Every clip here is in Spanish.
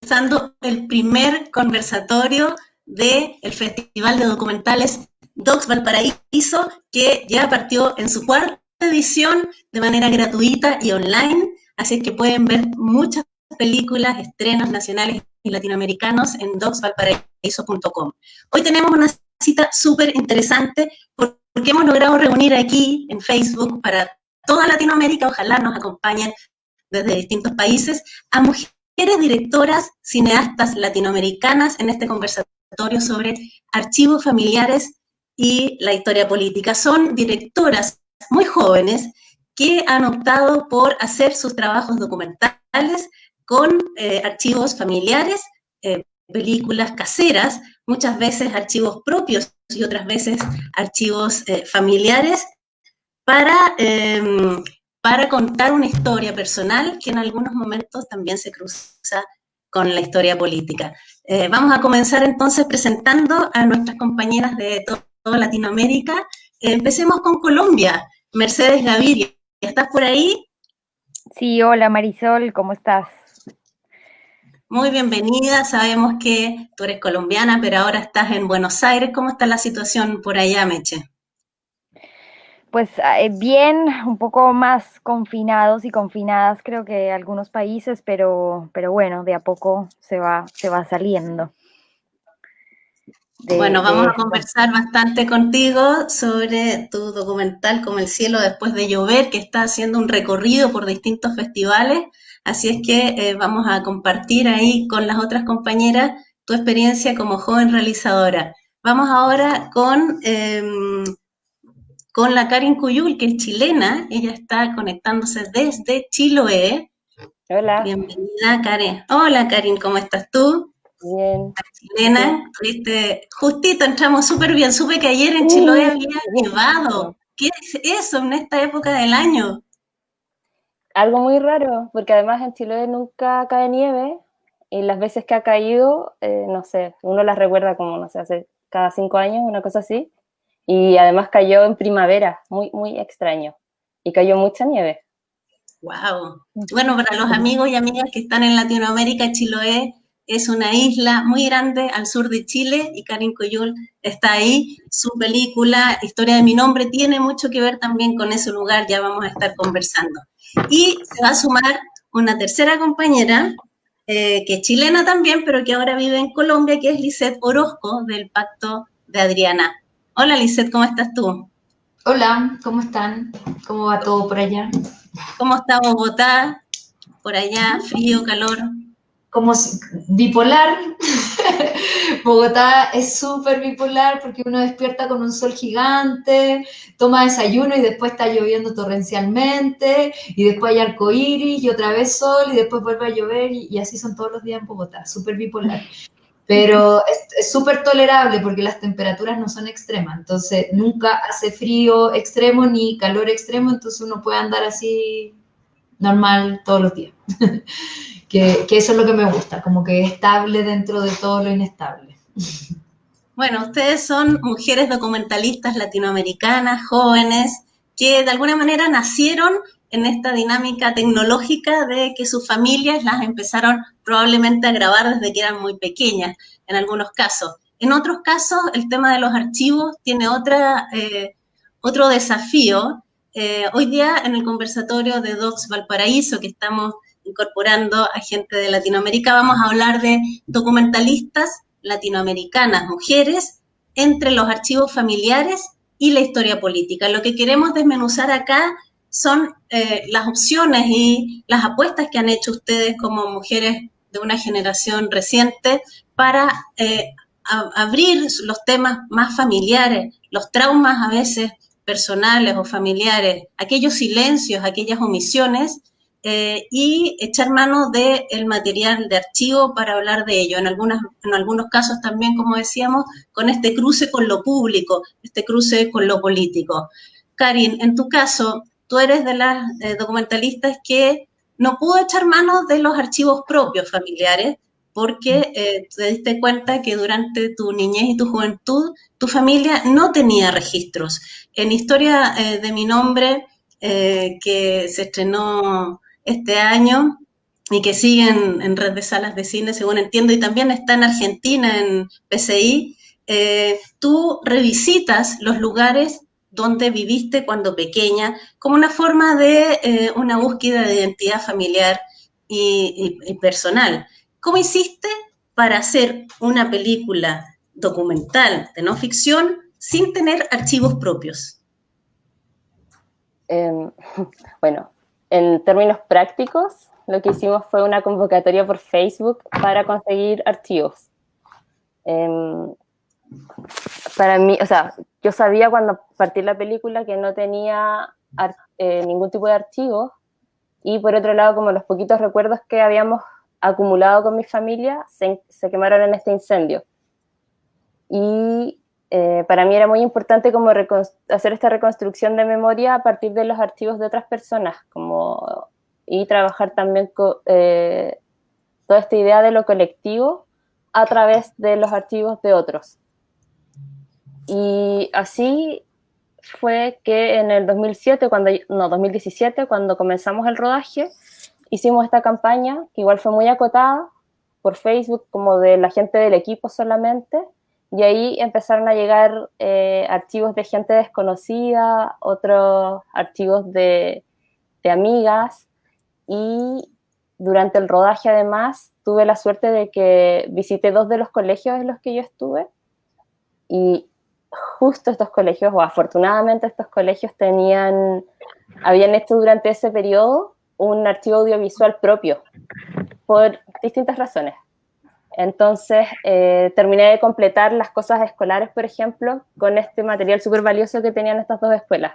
comenzando el primer conversatorio del Festival de Documentales Docs Valparaíso, que ya partió en su cuarta edición de manera gratuita y online, así que pueden ver muchas películas, estrenos nacionales y latinoamericanos en docsvalparaíso.com. Hoy tenemos una cita súper interesante porque hemos logrado reunir aquí en Facebook para toda Latinoamérica, ojalá nos acompañen desde distintos países, a mujeres directoras, cineastas latinoamericanas en este conversatorio sobre archivos familiares y la historia política. Son directoras muy jóvenes que han optado por hacer sus trabajos documentales con archivos familiares, películas caseras, muchas veces archivos propios y otras veces archivos familiares para contar una historia personal que en algunos momentos también se cruza con la historia política. Vamos a comenzar entonces presentando a nuestras compañeras de toda Latinoamérica. Empecemos con Colombia. Mercedes Gaviria, ¿estás por ahí? Sí, hola Marisol, ¿cómo estás? Muy bienvenida, sabemos que tú eres colombiana, pero ahora estás en Buenos Aires. ¿Cómo está la situación por allá, Meche? Pues bien, un poco más confinados y confinadas creo que algunos países, pero bueno, de a poco se va saliendo Bueno, de vamos a esto. conversar bastante contigo sobre tu documental Como el cielo después de llover, que está haciendo un recorrido por distintos festivales. Así es que vamos a compartir ahí con las otras compañeras tu experiencia como joven realizadora. Vamos ahora con la Karin Cuyul, que es chilena. Ella está conectándose desde Chiloé. Hola, Bienvenida, Karen. Hola, Karin, ¿cómo estás tú? bien. ¿Y tú? Elena, tuviste, justito entramos súper bien. Supe que ayer en Chiloé Uh, había nevado. ¿Qué es eso en esta época del año? Algo muy raro, porque además en Chile nunca cae nieve y las veces que ha caído, no sé, uno las recuerda como, no sé, hace cada 5 años, una cosa así. Y además cayó en primavera, muy, muy extraño. Y cayó mucha nieve. Wow. Bueno, para los amigos y amigas que están en Latinoamérica, Chiloé es una isla muy grande al sur de Chile y Karin Coyul está ahí. Su película, Historia de mi nombre, tiene mucho que ver también con ese lugar, ya vamos a estar conversando. Y se va a sumar una tercera compañera, que es chilena también, pero que ahora vive en Colombia, que es Lisette Orozco, del Pacto de Adriana. Hola Lisette, ¿cómo estás tú? Hola, ¿cómo están? ¿Cómo va todo por allá? ¿Cómo está Bogotá? Por allá, frío, calor. Como bipolar. Bogotá es súper bipolar porque uno despierta con un sol gigante, toma desayuno y después está lloviendo torrencialmente, y después hay arcoíris y otra vez sol y después vuelve a llover y así son todos los días en Bogotá, súper bipolar. Pero es súper tolerable porque las temperaturas no son extremas, entonces nunca hace frío extremo ni calor extremo, entonces uno puede andar así normal todos los días. Que eso es lo que me gusta, como que es estable dentro de todo lo inestable. Bueno, ustedes son mujeres documentalistas latinoamericanas, jóvenes, que de alguna manera nacieron en esta dinámica tecnológica de que sus familias las empezaron probablemente a grabar desde que eran muy pequeñas, en algunos casos. En otros casos, el tema de los archivos tiene otro desafío. Hoy día, en el conversatorio de Docs Valparaíso, que estamos incorporando a gente de Latinoamérica, vamos a hablar de documentalistas latinoamericanas, mujeres, entre los archivos familiares y la historia política. Lo que queremos desmenuzar acá son las opciones y las apuestas que han hecho ustedes como mujeres de una generación reciente para abrir los temas más familiares, los traumas a veces personales o familiares, aquellos silencios, aquellas omisiones, y echar mano del material de archivo para hablar de ello. En algunos casos también, como decíamos, con este cruce con lo público, este cruce con lo político. Karin, en tu caso, tú eres de las documentalistas que no pudo echar mano de los archivos propios familiares porque te diste cuenta que durante tu niñez y tu juventud tu familia no tenía registros. En Historia de mi nombre, que se estrenó este año, y que sigue en red de salas de cine, según entiendo, y también está en Argentina, en PCI, tú revisitas los lugares donde viviste cuando pequeña, como una forma de una búsqueda de identidad familiar y personal. ¿Cómo hiciste para hacer una película documental de no ficción sin tener archivos propios? Eh, bueno, en términos prácticos, lo que hicimos fue una convocatoria por Facebook para conseguir archivos. Para mí, o sea, yo sabía cuando partí la película que no tenía ningún tipo de archivo, y por otro lado, como los poquitos recuerdos que habíamos acumulado con mi familia se quemaron en este incendio. Y para mí era muy importante como hacer esta reconstrucción de memoria a partir de los archivos de otras personas, y trabajar también con toda esta idea de lo colectivo a través de los archivos de otros. Y así fue que en el 2017, cuando comenzamos el rodaje, hicimos esta campaña, que igual fue muy acotada por Facebook, como de la gente del equipo solamente, y ahí empezaron a llegar archivos de gente desconocida, otros archivos de amigas, y durante el rodaje además tuve la suerte de que visité 2 de los colegios en los que yo estuve, y justo estos colegios, o afortunadamente estos colegios habían hecho durante ese periodo un archivo audiovisual propio, por distintas razones. Entonces, terminé de completar las cosas escolares, por ejemplo, con este material súper valioso que tenían estas 2 escuelas.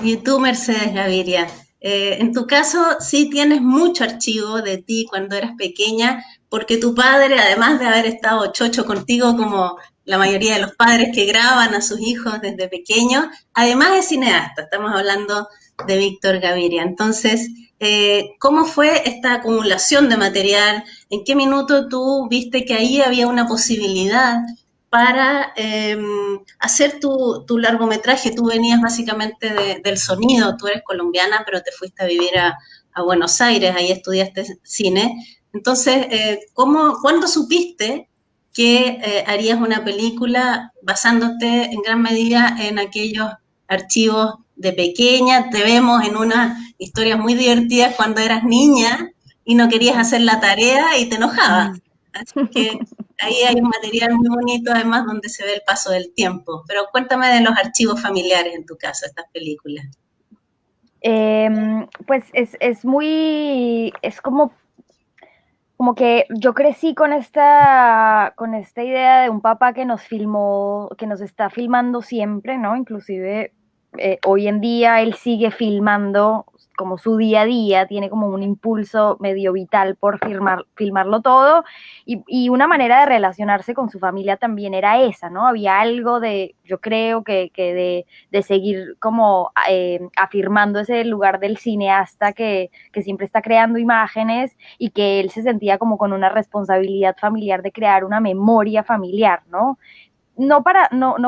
Y tú, Mercedes Gaviria, en tu caso sí tienes mucho archivo de ti cuando eras pequeña, porque tu padre, además de haber estado chocho contigo como la mayoría de los padres que graban a sus hijos desde pequeños, además es cineasta, estamos hablando de Víctor Gaviria. Entonces, ¿cómo fue esta acumulación de material? ¿En qué minuto tú viste que ahí había una posibilidad para hacer tu largometraje? Tú venías básicamente del sonido, tú eres colombiana, pero te fuiste a vivir a Buenos Aires, ahí estudiaste cine. Entonces, ¿cuándo supiste que harías una película basándote en gran medida en aquellos archivos de pequeña? Te vemos en unas historias muy divertidas cuando eras niña y no querías hacer la tarea y te enojabas. Así que ahí hay un material muy bonito, además, donde se ve el paso del tiempo. Pero cuéntame de los archivos familiares en tu caso, estas películas. Pues es como que yo crecí con esta idea de un papá que nos filmó, que nos está filmando siempre, ¿no? Inclusive hoy en día él sigue filmando como su día a día, tiene como un impulso medio vital por filmarlo todo, y una manera de relacionarse con su familia también era esa, ¿no? Había algo yo creo que de seguir como afirmando ese lugar del cineasta que siempre está creando imágenes, y que él se sentía como con una responsabilidad familiar de crear una memoria familiar, ¿no? No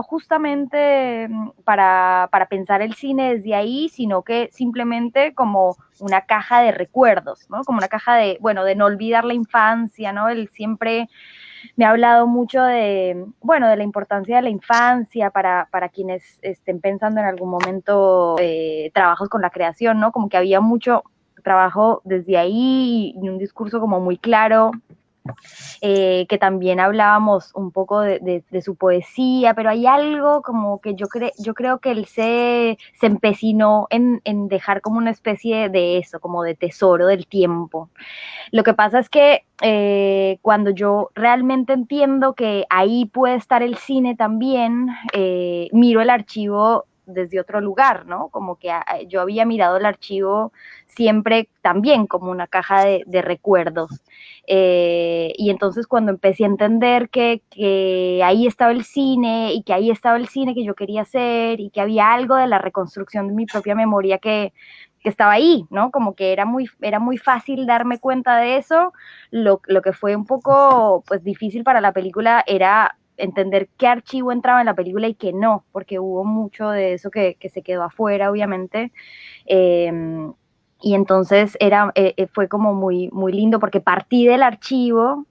justamente para pensar el cine desde ahí, sino que simplemente como una caja de recuerdos, ¿no? Como una caja de no olvidar la infancia, ¿no? Él siempre me ha hablado mucho de la importancia de la infancia para quienes estén pensando en algún momento trabajos con la creación, ¿no? Como que había mucho trabajo desde ahí y un discurso como muy claro, que también hablábamos un poco de su poesía, pero hay algo como que yo creo que él se empecinó en dejar como una especie de eso, como de tesoro del tiempo. Lo que pasa es que cuando yo realmente entiendo que ahí puede estar el cine también, miro el archivo desde otro lugar, ¿no? Como que yo había mirado el archivo siempre también como una caja de recuerdos. Y entonces cuando empecé a entender que ahí estaba el cine, y que ahí estaba el cine que yo quería hacer, y que había algo de la reconstrucción de mi propia memoria que estaba ahí, ¿no? Como que era muy fácil darme cuenta de eso. Lo que fue un poco pues difícil para la película era entender qué archivo entraba en la película y qué no, porque hubo mucho de eso que se quedó afuera, obviamente. Y entonces fue como muy, muy lindo porque partí del archivo,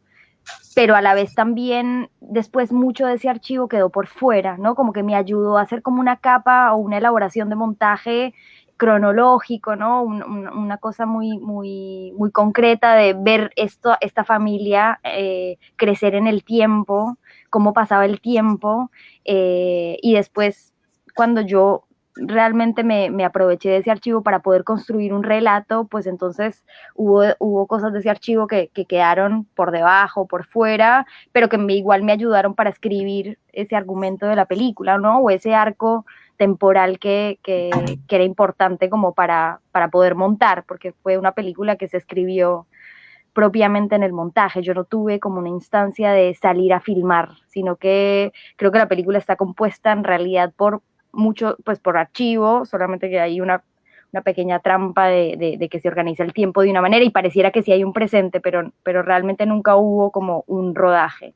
pero a la vez también después mucho de ese archivo quedó por fuera, ¿no? Como que me ayudó a hacer como una capa o una elaboración de montaje cronológico, ¿no? Una cosa muy, muy, muy concreta de ver esta familia crecer en el tiempo, cómo pasaba el tiempo, y después cuando yo realmente me aproveché de ese archivo para poder construir un relato, pues entonces hubo cosas de ese archivo que quedaron por debajo, por fuera, pero que igual me ayudaron para escribir ese argumento de la película, ¿no? O ese arco temporal que era importante como para poder montar, porque fue una película que se escribió propiamente en el montaje. Yo no tuve como una instancia de salir a filmar, sino que creo que la película está compuesta en realidad por mucho, pues por archivo, solamente que hay una pequeña trampa de que se organiza el tiempo de una manera y pareciera que sí hay un presente, pero realmente nunca hubo como un rodaje.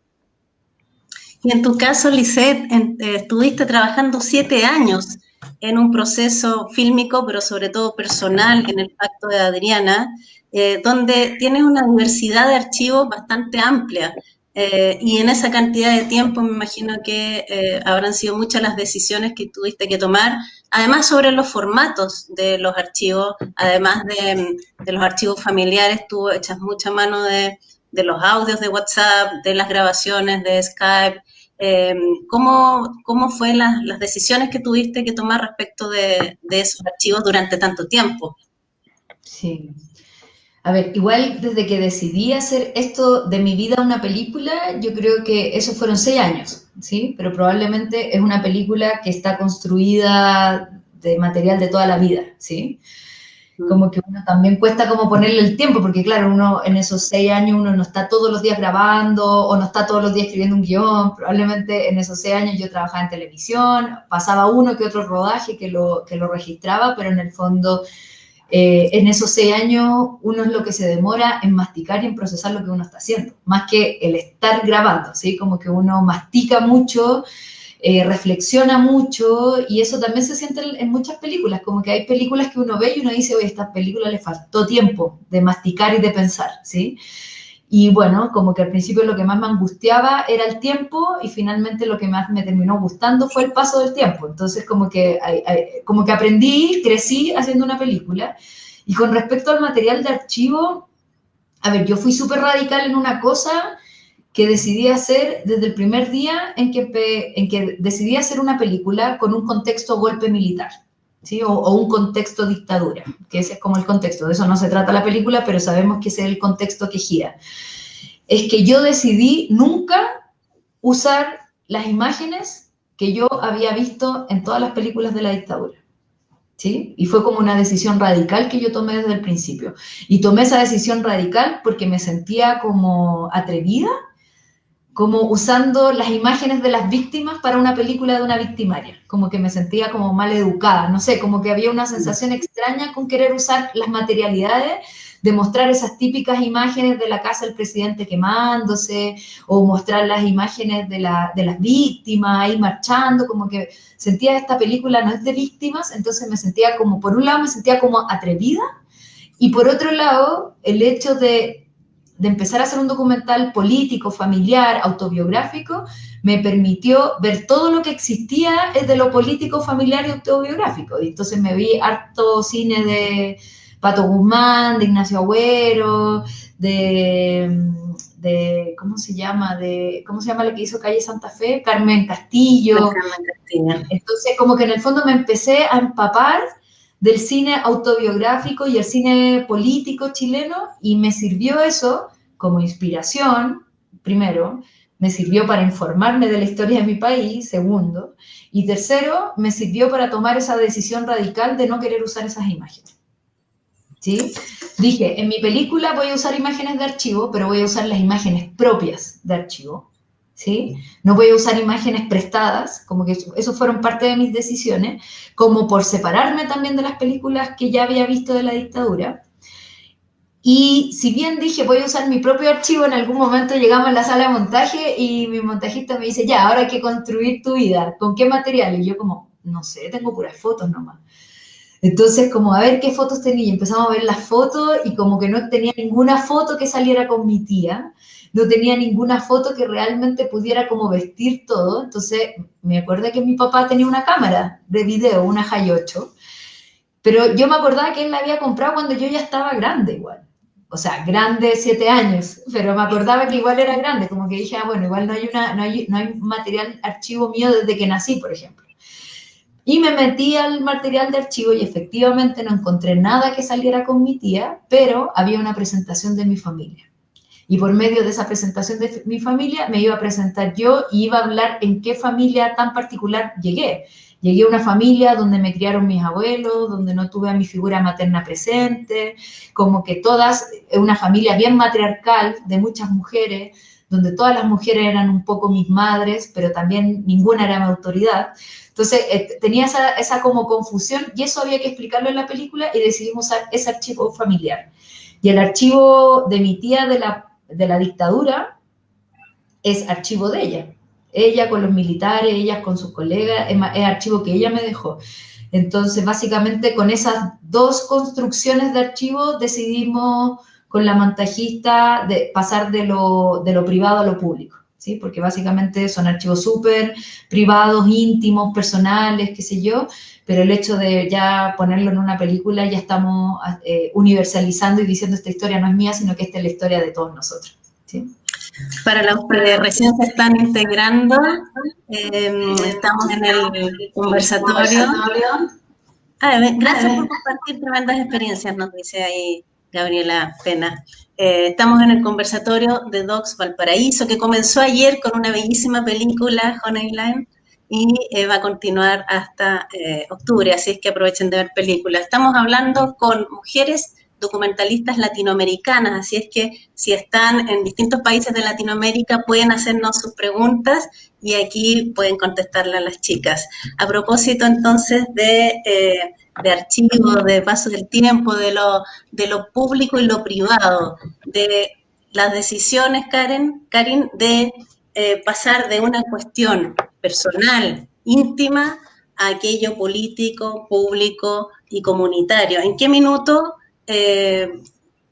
Y en tu caso, Lisette, estuviste trabajando 7 años en un proceso fílmico, pero sobre todo personal, en el Pacto de Adriana, donde tienes una diversidad de archivos bastante amplia. Y en esa cantidad de tiempo me imagino que habrán sido muchas las decisiones que tuviste que tomar, además sobre los formatos de los archivos, además de los archivos familiares, tú echas mucha mano de los audios de WhatsApp, de las grabaciones de Skype. ¿Cómo fue las decisiones que tuviste que tomar respecto de esos archivos durante tanto tiempo? Sí. A ver, igual desde que decidí hacer esto de mi vida una película, yo creo que esos fueron 6 años, ¿sí? Pero probablemente es una película que está construida de material de toda la vida, ¿sí? Como que uno también cuesta como ponerle el tiempo, porque claro, uno en esos 6 años uno no está todos los días grabando o no está todos los días escribiendo un guión. Probablemente en esos 6 años yo trabajaba en televisión, pasaba uno que otro rodaje que lo registraba, pero en el fondo en esos 6 años uno es lo que se demora en masticar y en procesar lo que uno está haciendo, más que el estar grabando, ¿sí? Como que uno mastica mucho, reflexiona mucho, y eso también se siente en muchas películas, como que hay películas que uno ve y uno dice, oye, a esta película le faltó tiempo de masticar y de pensar, ¿sí? Y bueno, como que al principio lo que más me angustiaba era el tiempo y finalmente lo que más me terminó gustando fue el paso del tiempo. Entonces como que aprendí, crecí haciendo una película. Y con respecto al material de archivo, a ver, yo fui súper radical en una cosa que decidí hacer desde el primer día en que decidí hacer una película con un contexto golpe militar, ¿sí? O un contexto dictadura, que ese es como el contexto. De eso no se trata la película, pero sabemos que ese es el contexto que gira. Es que yo decidí nunca usar las imágenes que yo había visto en todas las películas de la dictadura, ¿sí? Y fue como una decisión radical que yo tomé desde el principio. Y tomé esa decisión radical porque me sentía como atrevida, como usando las imágenes de las víctimas para una película de una victimaria, como que me sentía como mal educada, no sé, como que había una sensación extraña con querer usar las materialidades, de mostrar esas típicas imágenes de la casa del presidente quemándose, o mostrar las imágenes de las víctimas ahí marchando, como que sentía esta película no es de víctimas, entonces me sentía como, por un lado me sentía como atrevida, y por otro lado, el hecho de empezar a hacer un documental político, familiar, autobiográfico, me permitió ver todo lo que existía de lo político, familiar y autobiográfico. Y entonces me vi harto cine de Pato Guzmán, de Ignacio Agüero, ¿cómo se llama la que hizo Calle Santa Fe? Carmen Castillo. Entonces, como que en el fondo me empecé a empapar del cine autobiográfico y el cine político chileno, y me sirvió eso como inspiración, primero, me sirvió para informarme de la historia de mi país, segundo, y tercero, me sirvió para tomar esa decisión radical de no querer usar esas imágenes, ¿sí? Dije, en mi película voy a usar imágenes de archivo, pero voy a usar las imágenes propias de archivo, ¿sí? No voy a usar imágenes prestadas, como que eso fueron parte de mis decisiones, como por separarme también de las películas que ya había visto de la dictadura. Y si bien dije, voy a usar mi propio archivo, en algún momento llegamos a la sala de montaje y mi montajista me dice, ya, ahora hay que construir tu vida, ¿con qué material? Y yo como, no sé, tengo puras fotos nomás. Entonces, como a ver qué fotos tenía, y empezamos a ver las fotos y como que no tenía ninguna foto que saliera con mi tía, no tenía ninguna foto que realmente pudiera como vestir todo. Entonces, me acuerdo que mi papá tenía una cámara de video, una Hi8, pero yo me acordaba que él la había comprado cuando yo ya estaba grande igual. O sea, grande 7 años, pero me acordaba que igual era grande, como que dije, ah, bueno, igual no hay material archivo mío desde que nací, por ejemplo. Y me metí al material de archivo y efectivamente no encontré nada que saliera con mi tía, pero había una presentación de mi familia. Y por medio de esa presentación de mi familia me iba a presentar yo y iba a hablar en qué familia tan particular llegué. Llegué a una familia donde me criaron mis abuelos, donde no tuve a mi figura materna presente, como que todas, una familia bien matriarcal de muchas mujeres, donde todas las mujeres eran un poco mis madres, pero también ninguna era mi autoridad. Entonces tenía esa como confusión y eso había que explicarlo en la película y decidimos usar ese archivo familiar. Y el archivo de mi tía de la dictadura es archivo de ella. Ella con los militares, ella con sus colegas, es archivo que ella me dejó. Entonces, básicamente, con esas dos construcciones de archivo decidimos con la montajista de pasar de lo privado a lo público, ¿sí? Porque básicamente son archivos súper privados, íntimos, personales, qué sé yo, pero el hecho de ya ponerlo en una película, ya estamos universalizando y diciendo esta historia no es mía, sino que esta es la historia de todos nosotros, ¿sí? Para los que recién se están integrando, estamos en el conversatorio. Gracias por compartir tremendas experiencias, nos dice ahí Gabriela Pena. Estamos en el conversatorio de Docs Valparaíso, que comenzó ayer con una bellísima película, Honeyland, y va a continuar hasta octubre, así es que aprovechen de ver películas. Estamos hablando con mujeres documentalistas latinoamericanas, así es que si están en distintos países de Latinoamérica pueden hacernos sus preguntas y aquí pueden contestarle a las chicas. A propósito entonces de archivos, de paso del tiempo, de lo público y lo privado, de las decisiones, Karin, de pasar de una cuestión personal, íntima, a aquello político, público y comunitario. ¿En qué minuto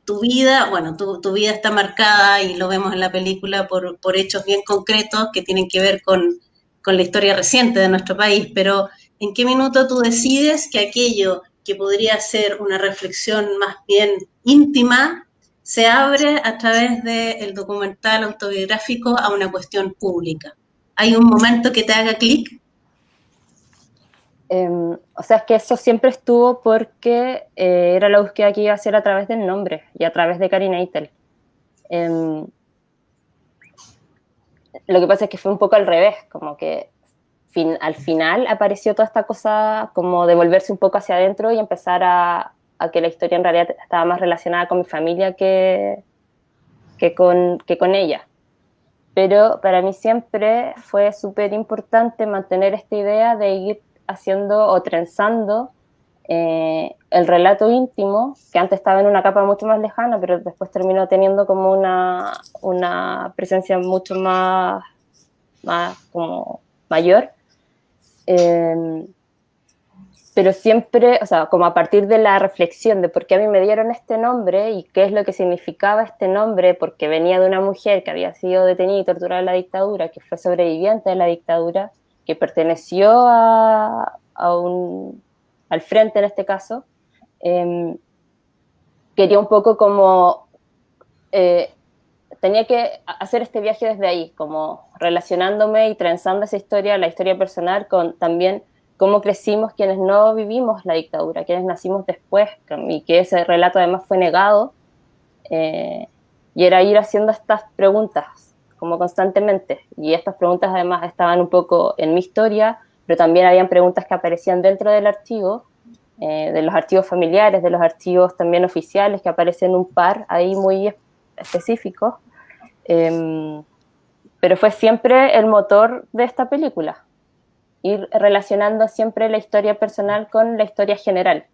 tu vida, bueno, tu vida está marcada y lo vemos en la película por hechos bien concretos que tienen que ver con la historia reciente de nuestro país, pero ¿en qué minuto tú decides que aquello que podría ser una reflexión más bien íntima se abre a través del documental autobiográfico a una cuestión pública? ¿Hay un momento que te haga clic? O sea, es que eso siempre estuvo porque era la búsqueda que iba a hacer a través del nombre y a través de Karin Eitel. Lo que pasa es que fue un poco al revés, como que al final apareció toda esta cosa como de volverse un poco hacia adentro y empezar a que la historia en realidad estaba más relacionada con mi familia que con ella. Pero para mí siempre fue súper importante mantener esta idea de ir haciendo o trenzando el relato íntimo, que antes estaba en una capa mucho más lejana, pero después terminó teniendo como una presencia mucho más como mayor. Pero siempre, o sea, como a partir de la reflexión de por qué a mí me dieron este nombre y qué es lo que significaba este nombre, porque venía de una mujer que había sido detenida y torturada en la dictadura, que fue sobreviviente de la dictadura, que perteneció al frente en este caso, quería un poco como tenía que hacer este viaje desde ahí, como relacionándome y trenzando esa historia, la historia personal, con también cómo crecimos quienes no vivimos la dictadura, quienes nacimos después, y que ese relato además fue negado, y era ir haciendo estas preguntas como constantemente, y estas preguntas además estaban un poco en mi historia, pero también habían preguntas que aparecían dentro del archivo, de los archivos familiares, de los archivos también oficiales, que aparecen un par ahí muy específicos, pero fue siempre el motor de esta película, ir relacionando siempre la historia personal con la historia general.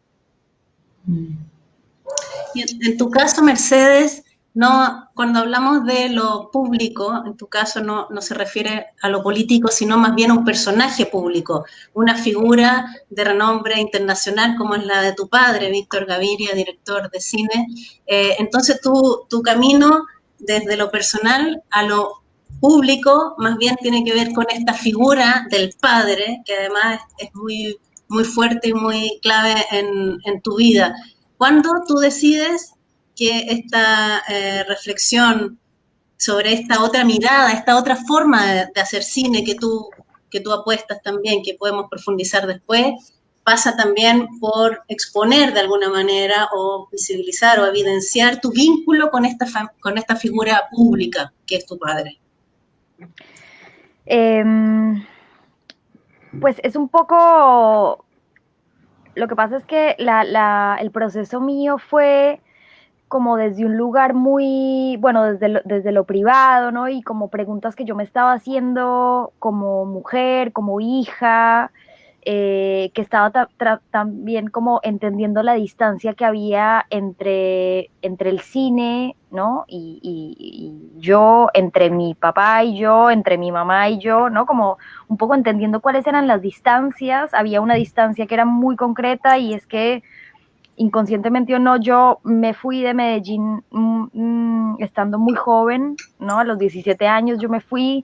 Y en tu caso, Mercedes, No, cuando hablamos de lo público, en tu caso no se refiere a lo político, sino más bien a un personaje público, una figura de renombre internacional como es la de tu padre, Víctor Gaviria, director de cine. Entonces tu camino desde lo personal a lo público más bien tiene que ver con esta figura del padre, que además es muy, muy fuerte y muy clave en tu vida. ¿Cuándo tú decides que esta reflexión sobre esta otra mirada, esta otra forma de hacer cine que tú apuestas también, que podemos profundizar después, pasa también por exponer de alguna manera o visibilizar o evidenciar tu vínculo con esta figura pública que es tu padre? Pues es un poco, lo que pasa es que el proceso mío fue como desde un lugar muy, bueno, desde lo privado, ¿no? Y como preguntas que yo me estaba haciendo como mujer, como hija, que estaba también como entendiendo la distancia que había entre el cine, ¿no? Y yo, entre mi papá y yo, entre mi mamá y yo, ¿no? Como un poco entendiendo cuáles eran las distancias. Había una distancia que era muy concreta y es que inconscientemente o no, yo me fui de Medellín estando muy joven, ¿no? A los 17 años yo me fui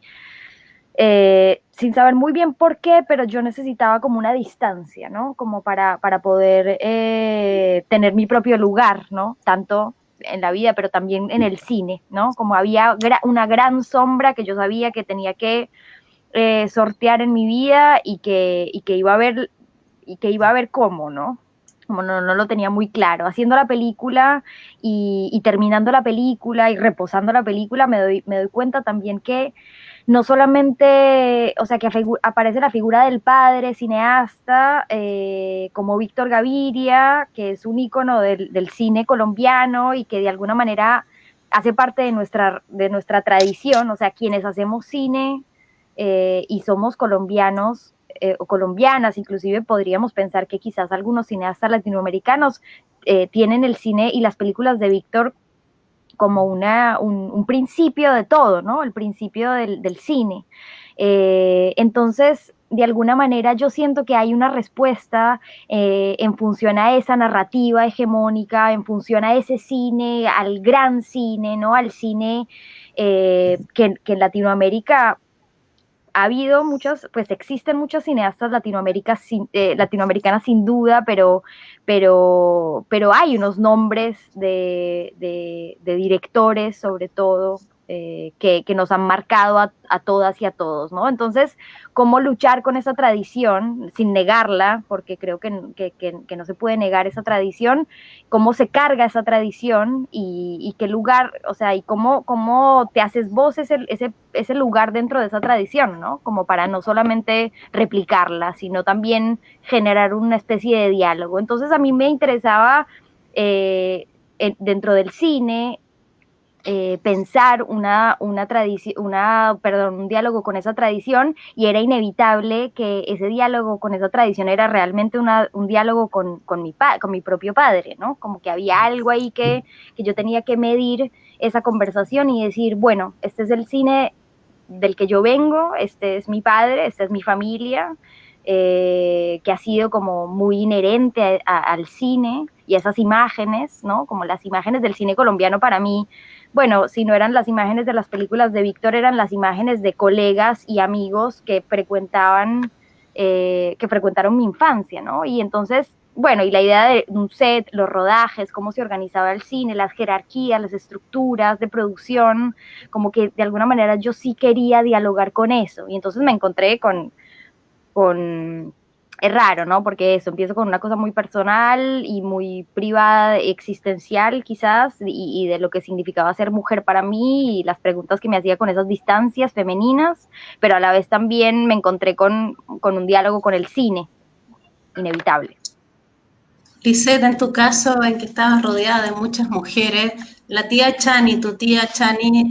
sin saber muy bien por qué, pero yo necesitaba como una distancia, ¿no? Como para poder tener mi propio lugar, ¿no? Tanto en la vida, pero también en el cine, ¿no? Como había una gran sombra que yo sabía que tenía que sortear en mi vida y que iba a ver cómo, ¿no? Como no lo tenía muy claro. Haciendo la película y terminando la película y reposando la película, me doy cuenta también que no solamente, o sea, que aparece la figura del padre cineasta, como Víctor Gaviria, que es un ícono del cine colombiano y que de alguna manera hace parte de nuestra tradición, o sea, quienes hacemos cine y somos colombianos o colombianas, inclusive podríamos pensar que quizás algunos cineastas latinoamericanos tienen el cine y las películas de Víctor como un principio de todo, ¿no? El principio del cine. Entonces, de alguna manera yo siento que hay una respuesta en función a esa narrativa hegemónica, en función a ese cine, al gran cine, ¿no? Al cine que en Latinoamérica ha habido muchos, pues existen muchos cineastas latinoamericanas sin duda, pero hay unos nombres de directores, sobre todo, que nos han marcado a todas y a todos, ¿no? Entonces, ¿cómo luchar con esa tradición sin negarla? Porque creo que no se puede negar esa tradición. ¿Cómo se carga esa tradición y qué lugar, o sea, y cómo te haces vos ese lugar dentro de esa tradición, ¿no? Como para no solamente replicarla, sino también generar una especie de diálogo. Entonces, a mí me interesaba dentro del cine pensar un diálogo con esa tradición, y era inevitable que ese diálogo con esa tradición era realmente un diálogo con mi propio padre, ¿no? Como que había algo ahí que yo tenía que medir esa conversación y decir, bueno, este es el cine del que yo vengo, este es mi padre, esta es mi familia, que ha sido como muy inherente al cine y a esas imágenes, ¿no? Como las imágenes del cine colombiano para mí, bueno, si no eran las imágenes de las películas de Víctor, eran las imágenes de colegas y amigos que frecuentaron mi infancia, ¿no? Y entonces, bueno, y la idea de un set, los rodajes, cómo se organizaba el cine, las jerarquías, las estructuras de producción, como que de alguna manera yo sí quería dialogar con eso. Y entonces me encontré con es raro, ¿no? Porque eso, empiezo con una cosa muy personal y muy privada, existencial quizás, y de lo que significaba ser mujer para mí y las preguntas que me hacía con esas distancias femeninas, pero a la vez también me encontré con un diálogo con el cine, inevitable. Lisette, en tu caso, en que estabas rodeada de muchas mujeres, la tía Chani, tu tía Chani,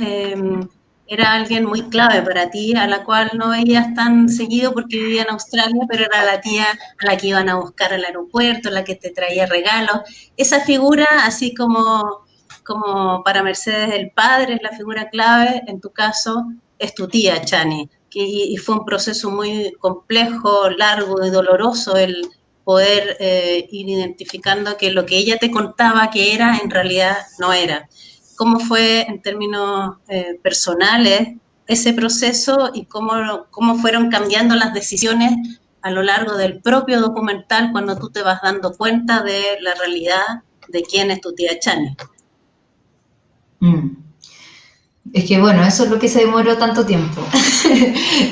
era alguien muy clave para ti, a la cual no veías tan seguido porque vivía en Australia, pero era la tía a la que iban a buscar al aeropuerto, la que te traía regalos. Esa figura, así como como para Mercedes el padre es la figura clave, en tu caso es tu tía Chani, y fue un proceso muy complejo, largo y doloroso el poder ir identificando que lo que ella te contaba que era, en realidad no era. ¿Cómo fue en términos personales ese proceso y cómo fueron cambiando las decisiones a lo largo del propio documental cuando tú te vas dando cuenta de la realidad de quién es tu tía Chani? Es que bueno, eso es lo que se demoró tanto tiempo.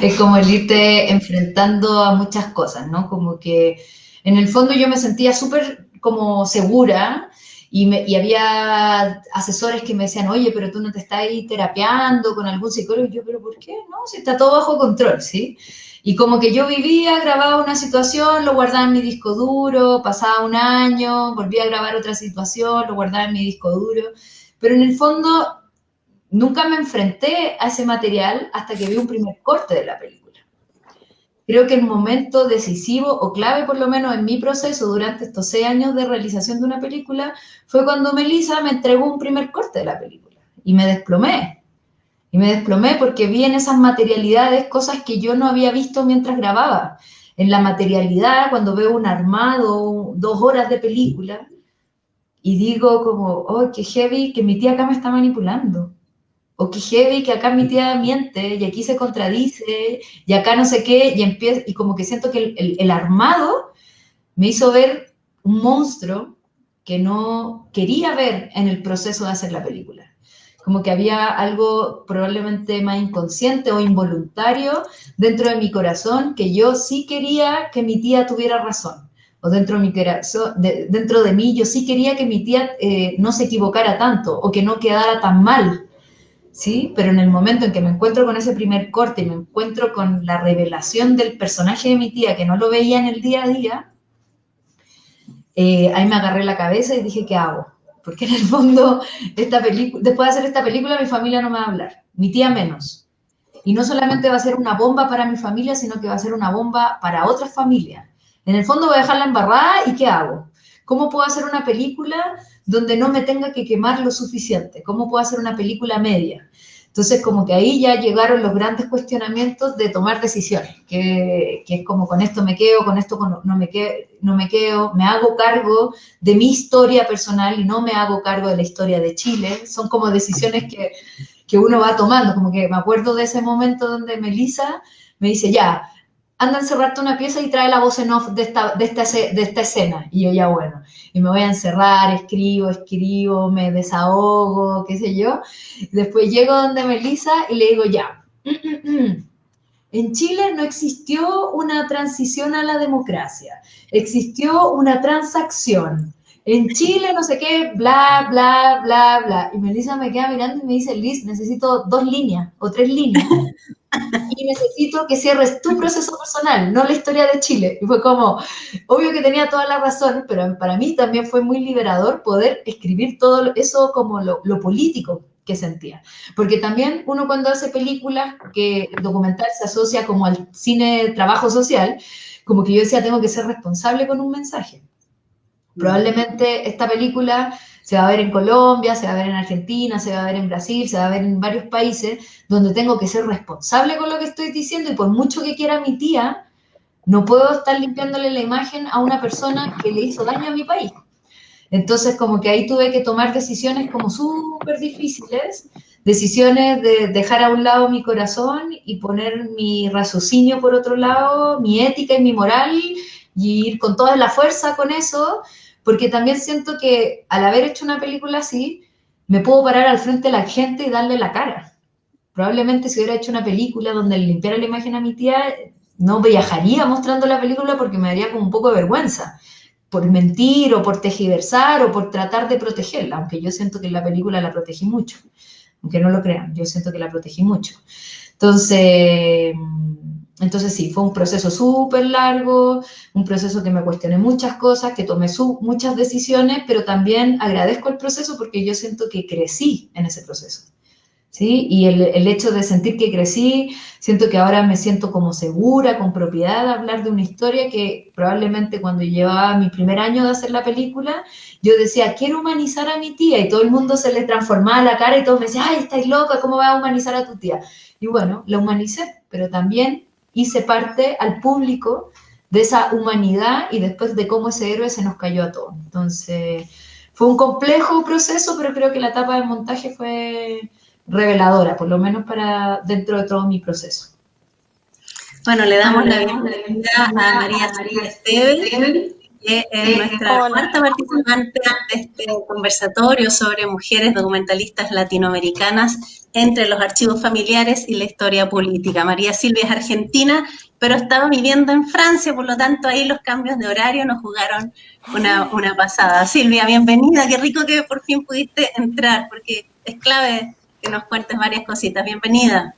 Es como el irte enfrentando a muchas cosas, ¿no? Como que en el fondo yo me sentía súper como segura y había asesores que me decían, oye, pero tú no te estás ahí terapeando con algún psicólogo. Y yo, pero ¿por qué? No, si está todo bajo control, ¿sí? Y como que yo vivía, grababa una situación, lo guardaba en mi disco duro, pasaba un año, volvía a grabar otra situación, lo guardaba en mi disco duro. Pero en el fondo nunca me enfrenté a ese material hasta que vi un primer corte de la película. Creo que el momento decisivo o clave, por lo menos en mi proceso durante estos 6 años de realización de una película, fue cuando Melissa me entregó un primer corte de la película. Y me desplomé. Y me desplomé porque vi en esas materialidades cosas que yo no había visto mientras grababa. En la materialidad, cuando veo un armado, 2 horas de película, y digo como, oh, qué heavy que mi tía acá me está manipulando. O que heavy que acá mi tía miente y aquí se contradice y acá no sé qué, y como que siento que el armado me hizo ver un monstruo que no quería ver en el proceso de hacer la película. Como que había algo probablemente más inconsciente o involuntario dentro de mi corazón que yo sí quería que mi tía tuviera razón. O dentro de mi corazón, dentro de mí, yo sí quería que mi tía no se equivocara tanto o que no quedara tan mal. ¿Sí? Pero en el momento en que me encuentro con ese primer corte y me encuentro con la revelación del personaje de mi tía, que no lo veía en el día a día, ahí me agarré la cabeza y dije, ¿qué hago? Porque en el fondo, después de hacer esta película, mi familia no me va a hablar, mi tía menos. Y no solamente va a ser una bomba para mi familia, sino que va a ser una bomba para otras familias. En el fondo voy a dejarla embarrada y ¿qué hago? ¿Cómo puedo hacer una película donde no me tenga que quemar lo suficiente? ¿Cómo puedo hacer una película media? Entonces, como que ahí ya llegaron los grandes cuestionamientos de tomar decisiones, que es como con esto me quedo, con esto no me quedo, me hago cargo de mi historia personal y no me hago cargo de la historia de Chile. Son como decisiones que uno va tomando, como que me acuerdo de ese momento donde Melissa me dice, ya, anda a encerrarte una pieza y trae la voz en off de esta escena. Y yo, ya bueno, y me voy a encerrar, escribo, me desahogo, qué sé yo. Después llego donde Melissa y le digo, ya, en Chile no existió una transición a la democracia, existió una transacción. En Chile no sé qué, bla, bla, bla, bla. Y Melissa me queda mirando y me dice, Liz, necesito 2 líneas o 3 líneas y necesito que cierres tu proceso personal, no la historia de Chile. Y fue como, obvio que tenía toda la razón, pero para mí también fue muy liberador poder escribir todo eso como lo político que sentía. Porque también uno cuando hace películas, que documental se asocia como al cine de trabajo social, como que yo decía, tengo que ser responsable con un mensaje. Probablemente esta película se va a ver en Colombia, se va a ver en Argentina, se va a ver en Brasil, se va a ver en varios países donde tengo que ser responsable con lo que estoy diciendo y por mucho que quiera mi tía, no puedo estar limpiándole la imagen a una persona que le hizo daño a mi país. Entonces, como que ahí tuve que tomar decisiones como súper difíciles, decisiones de dejar a un lado mi corazón y poner mi raciocinio por otro lado, mi ética y mi moral, y ir con toda la fuerza con eso, porque también siento que al haber hecho una película así, me puedo parar al frente de la gente y darle la cara. Probablemente si hubiera hecho una película donde le limpiara la imagen a mi tía, no viajaría mostrando la película porque me daría como un poco de vergüenza por mentir o por tergiversar o por tratar de protegerla, aunque yo siento que en la película la protegí mucho, aunque no lo crean, yo siento que la protegí mucho. Entonces sí, fue un proceso súper largo, un proceso que me cuestioné muchas cosas, que tomé muchas decisiones, pero también agradezco el proceso porque yo siento que crecí en ese proceso. ¿sí? Y el hecho de sentir que crecí, siento que ahora me siento como segura, con propiedad de hablar de una historia que probablemente cuando llevaba mi primer año de hacer la película, yo decía, quiero humanizar a mi tía, y todo el mundo se le transformaba la cara y todos me decían, ay, estáis loca, ¿cómo vas a humanizar a tu tía? Y bueno, la humanicé, pero también hice parte al público de esa humanidad y después de cómo ese héroe se nos cayó a todos. Entonces, fue un complejo proceso, pero creo que la etapa del montaje fue reveladora, por lo menos para dentro de todo mi proceso. Bueno, le Bueno, damos le la damos la bienvenida a bienvenida María a Silvia María Esteves, Esteves. que es nuestra Hola. cuarta participante de este conversatorio sobre mujeres documentalistas latinoamericanas entre los archivos familiares y la historia política. María Silvia es argentina, pero estaba viviendo en Francia, por lo tanto ahí los cambios de horario nos jugaron una pasada. Silvia, bienvenida, qué rico que por fin pudiste entrar, porque es clave que nos cuentes varias cositas. Bienvenida.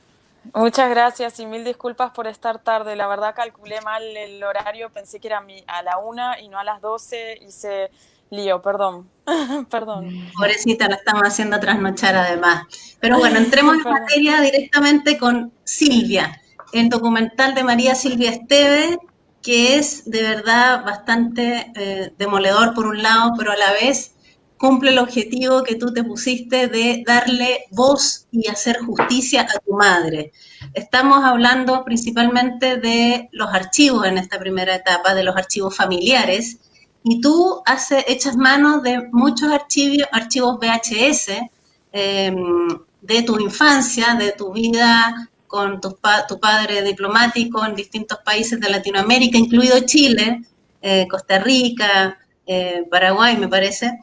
Muchas gracias y mil disculpas por estar tarde. La verdad calculé mal el horario, pensé que era a la 1 y no a las 12. Hice lío, perdón. Perdón. Pobrecita, la estamos haciendo trasnochar además. Pero bueno, entremos en Perdón. materia directamente con Silvia, el documental de María Silvia Esteves, que es de verdad bastante demoledor por un lado, pero a la vez cumple el objetivo que tú te pusiste de darle voz y hacer justicia a tu madre. Estamos hablando principalmente de los archivos en esta primera etapa, de los archivos familiares, y tú echas mano de muchos archivos VHS de tu infancia, de tu vida con tu padre diplomático en distintos países de Latinoamérica, incluido Chile, Costa Rica, Paraguay, me parece.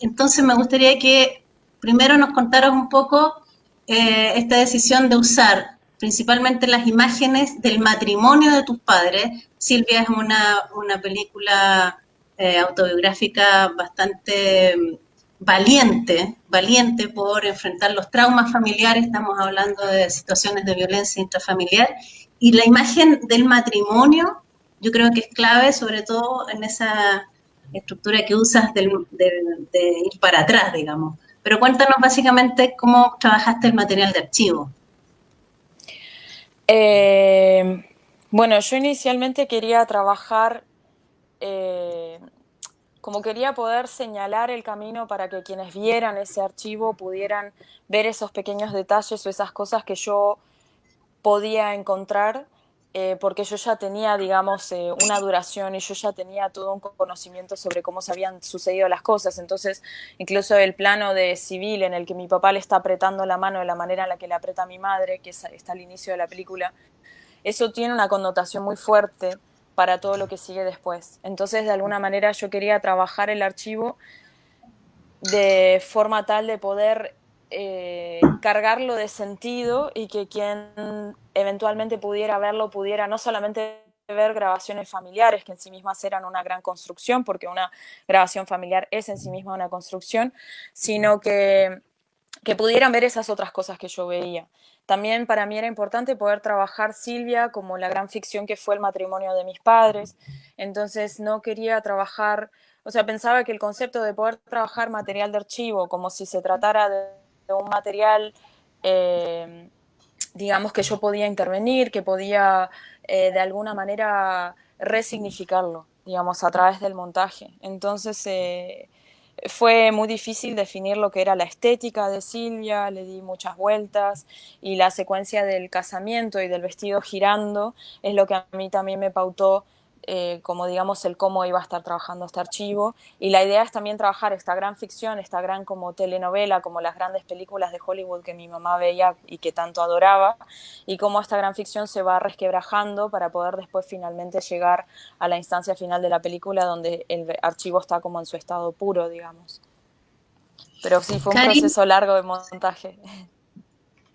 Entonces me gustaría que primero nos contaras un poco esta decisión de usar principalmente las imágenes del matrimonio de tus padres. Silvia es una película autobiográfica bastante valiente por enfrentar los traumas familiares, estamos hablando de situaciones de violencia intrafamiliar, y la imagen del matrimonio yo creo que es clave, sobre todo en esa estructura que usas de ir para atrás, digamos. Pero cuéntanos básicamente cómo trabajaste el material de archivo. Bueno, yo inicialmente quería trabajar, como quería poder señalar el camino para que quienes vieran ese archivo pudieran ver esos pequeños detalles o esas cosas que yo podía encontrar, porque yo ya tenía, digamos, una duración y yo ya tenía todo un conocimiento sobre cómo se habían sucedido las cosas. Entonces, incluso el plano de civil en el que mi papá le está apretando la mano de la manera en la que le aprieta a mi madre, que está al inicio de la película, eso tiene una connotación muy fuerte para todo lo que sigue después. Entonces, de alguna manera, yo quería trabajar el archivo de forma tal de poder cargarlo de sentido y que quien eventualmente pudiera verlo pudiera no solamente ver grabaciones familiares, que en sí mismas eran una gran construcción, porque una grabación familiar es en sí misma una construcción, sino que pudieran ver esas otras cosas que yo veía. También para mí era importante poder trabajar Silvia como la gran ficción que fue el matrimonio de mis padres. Entonces no quería trabajar, o sea, pensaba que el concepto de poder trabajar material de archivo como si se tratara de un material, digamos, que yo podía intervenir, que podía de alguna manera resignificarlo, digamos, a través del montaje. Entonces fue muy difícil definir lo que era la estética de Silvia, le di muchas vueltas y la secuencia del casamiento y del vestido girando es lo que a mí también me pautó como digamos el cómo iba a estar trabajando este archivo, y la idea es también trabajar esta gran ficción, esta gran como telenovela, como las grandes películas de Hollywood que mi mamá veía y que tanto adoraba, y cómo esta gran ficción se va resquebrajando para poder después finalmente llegar a la instancia final de la película donde el archivo está como en su estado puro, digamos. Pero sí, fue un Karin, proceso largo de montaje.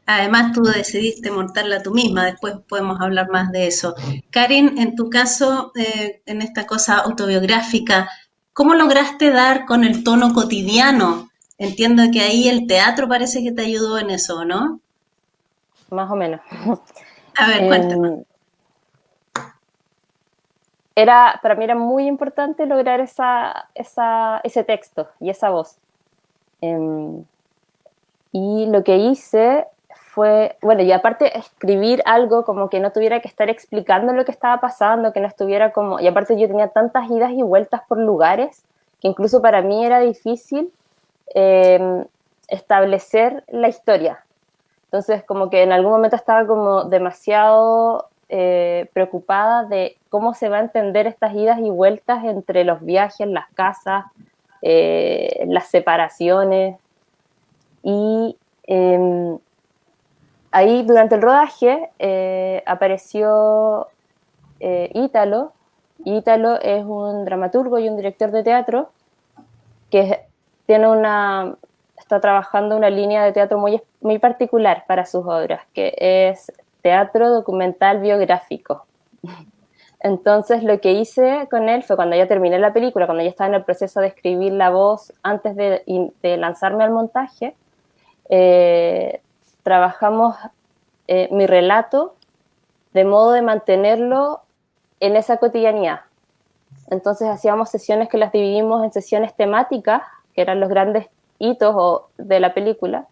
además tú decidiste montarla tú misma, después podemos hablar más de eso. Karin, en tu caso, en esta cosa autobiográfica, ¿cómo lograste dar con el tono cotidiano? Entiendo que ahí el teatro parece que te ayudó en eso, ¿no? Más o menos. A ver, cuéntanos. Para mí era muy importante lograr ese texto y esa voz. Y lo que hice fue, bueno, y aparte escribir algo como que no tuviera que estar explicando lo que estaba pasando, que no estuviera como, y aparte yo tenía tantas idas y vueltas por lugares, que incluso para mí era difícil establecer la historia. Entonces, como que en algún momento estaba como demasiado preocupada de cómo se va a entender estas idas y vueltas entre los viajes, las casas, las separaciones. Y ahí durante el rodaje apareció Ítalo. Ítalo es un dramaturgo y un director de teatro que tiene está trabajando una línea de teatro muy, muy particular para sus obras, que es teatro documental biográfico. Entonces lo que hice con él fue cuando ya terminé la película, cuando ya estaba en el proceso de escribir la voz antes de lanzarme al montaje, trabajamos mi relato de modo de mantenerlo en esa cotidianidad. Entonces hacíamos sesiones que las dividimos en sesiones temáticas, que eran los grandes hitos de la película,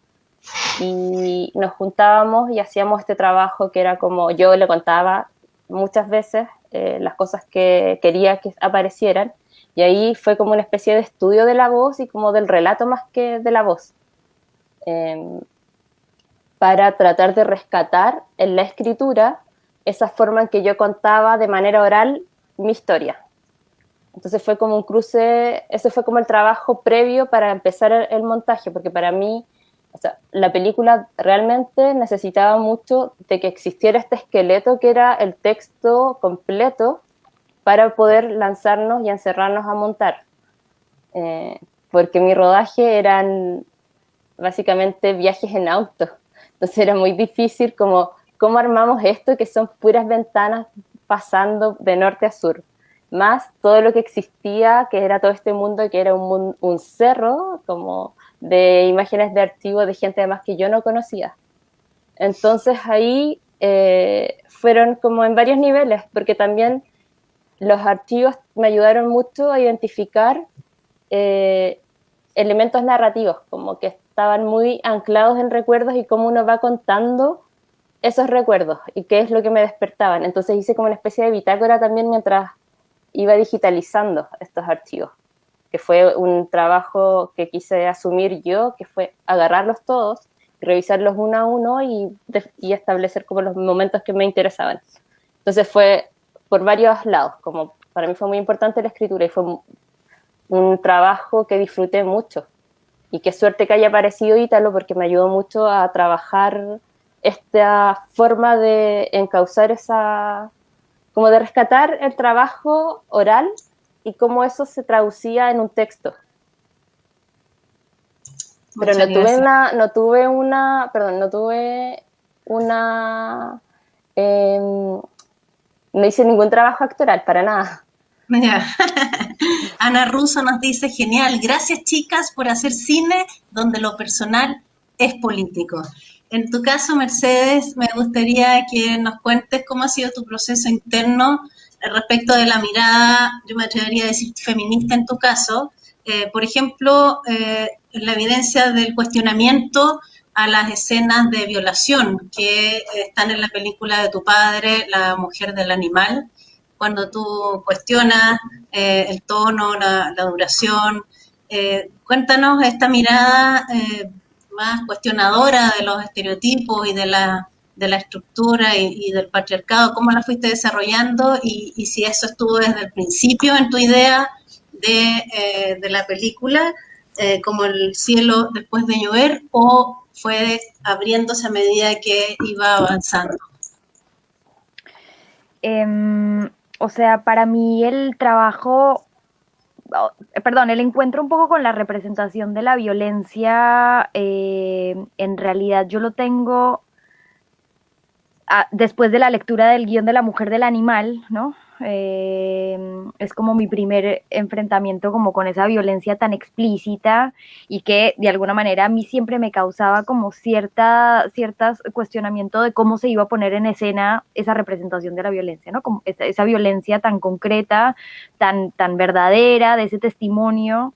y nos juntábamos y hacíamos este trabajo que era como yo le contaba muchas veces las cosas que quería que aparecieran, y ahí fue como una especie de estudio de la voz y como del relato más que de la voz, para tratar de rescatar en la escritura esa forma en que yo contaba de manera oral mi historia. Entonces fue como un cruce, ese fue como el trabajo previo para empezar el montaje, porque para mí, o sea, la película realmente necesitaba mucho de que existiera este esqueleto que era el texto completo para poder lanzarnos y encerrarnos a montar. Porque mi rodaje eran básicamente viajes en auto. Entonces era muy difícil como cómo armamos esto que son puras ventanas pasando de norte a sur, más todo lo que existía, que era todo este mundo que era un cerro como de imágenes de archivo de gente además que yo no conocía. Entonces ahí fueron como en varios niveles, porque también los archivos me ayudaron mucho a identificar elementos narrativos, como que estaban muy anclados en recuerdos y cómo uno va contando esos recuerdos y qué es lo que me despertaban. Entonces hice como una especie de bitácora también mientras iba digitalizando estos archivos, que fue un trabajo que quise asumir yo, que fue agarrarlos todos, revisarlos uno a uno y establecer como los momentos que me interesaban. Entonces fue por varios lados, como para mí fue muy importante la escritura y fue un trabajo que disfruté mucho. Y qué suerte que haya aparecido Ítalo, porque me ayudó mucho a trabajar esta forma de encauzar esa, como de rescatar el trabajo oral y cómo eso se traducía en un texto. Pero no tuve no hice ningún trabajo actoral, para nada. Ya. Ana Russo nos dice, genial, gracias chicas por hacer cine donde lo personal es político. En tu caso, Mercedes, me gustaría que nos cuentes cómo ha sido tu proceso interno respecto de la mirada, yo me atrevería a decir feminista en tu caso, por ejemplo, la evidencia del cuestionamiento a las escenas de violación que están en la película de tu padre, La mujer del animal, cuando tú cuestionas el tono, la duración. Cuéntanos esta mirada más cuestionadora de los estereotipos y de la estructura y del patriarcado, cómo la fuiste desarrollando y si eso estuvo desde el principio en tu idea de la película, como el cielo después de llover, o fue abriéndose a medida que iba avanzando. O sea, para mí el trabajo, el encuentro un poco con la representación de la violencia, en realidad yo lo tengo después de la lectura del guión de La mujer del animal, ¿no? Es como mi primer enfrentamiento como con esa violencia tan explícita y que de alguna manera a mí siempre me causaba como ciertas cuestionamiento de cómo se iba a poner en escena esa representación de la violencia, ¿no? Como esa violencia tan concreta, tan verdadera, de ese testimonio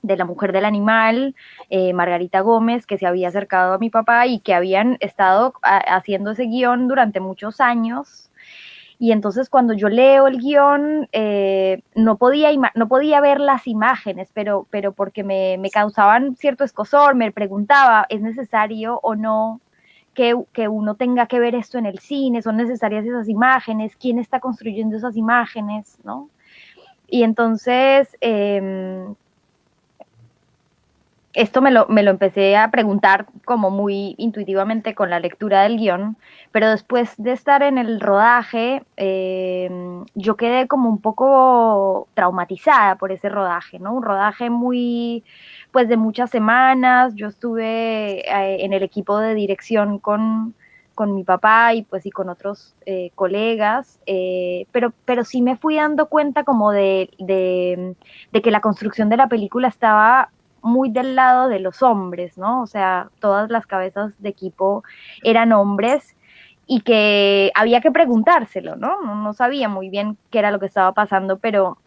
de La mujer del animal, Margarita Gómez, que se había acercado a mi papá y que habían estado haciendo ese guión durante muchos años. Y entonces cuando yo leo el guión, no podía ver las imágenes, pero porque me causaban cierto escozor, me preguntaba, ¿es necesario o no que uno tenga que ver esto en el cine? ¿Son necesarias esas imágenes? ¿Quién está construyendo esas imágenes? ¿No? Y entonces esto me lo empecé a preguntar como muy intuitivamente con la lectura del guión, pero después de estar en el rodaje, yo quedé como un poco traumatizada por ese rodaje, ¿no? Un rodaje muy, pues de muchas semanas. Yo estuve en el equipo de dirección con mi papá y pues y con otros colegas, pero sí me fui dando cuenta como de que la construcción de la película estaba muy del lado de los hombres, ¿no? O sea, todas las cabezas de equipo eran hombres y que había que preguntárselo, ¿no? No sabía muy bien qué era lo que estaba pasando, pero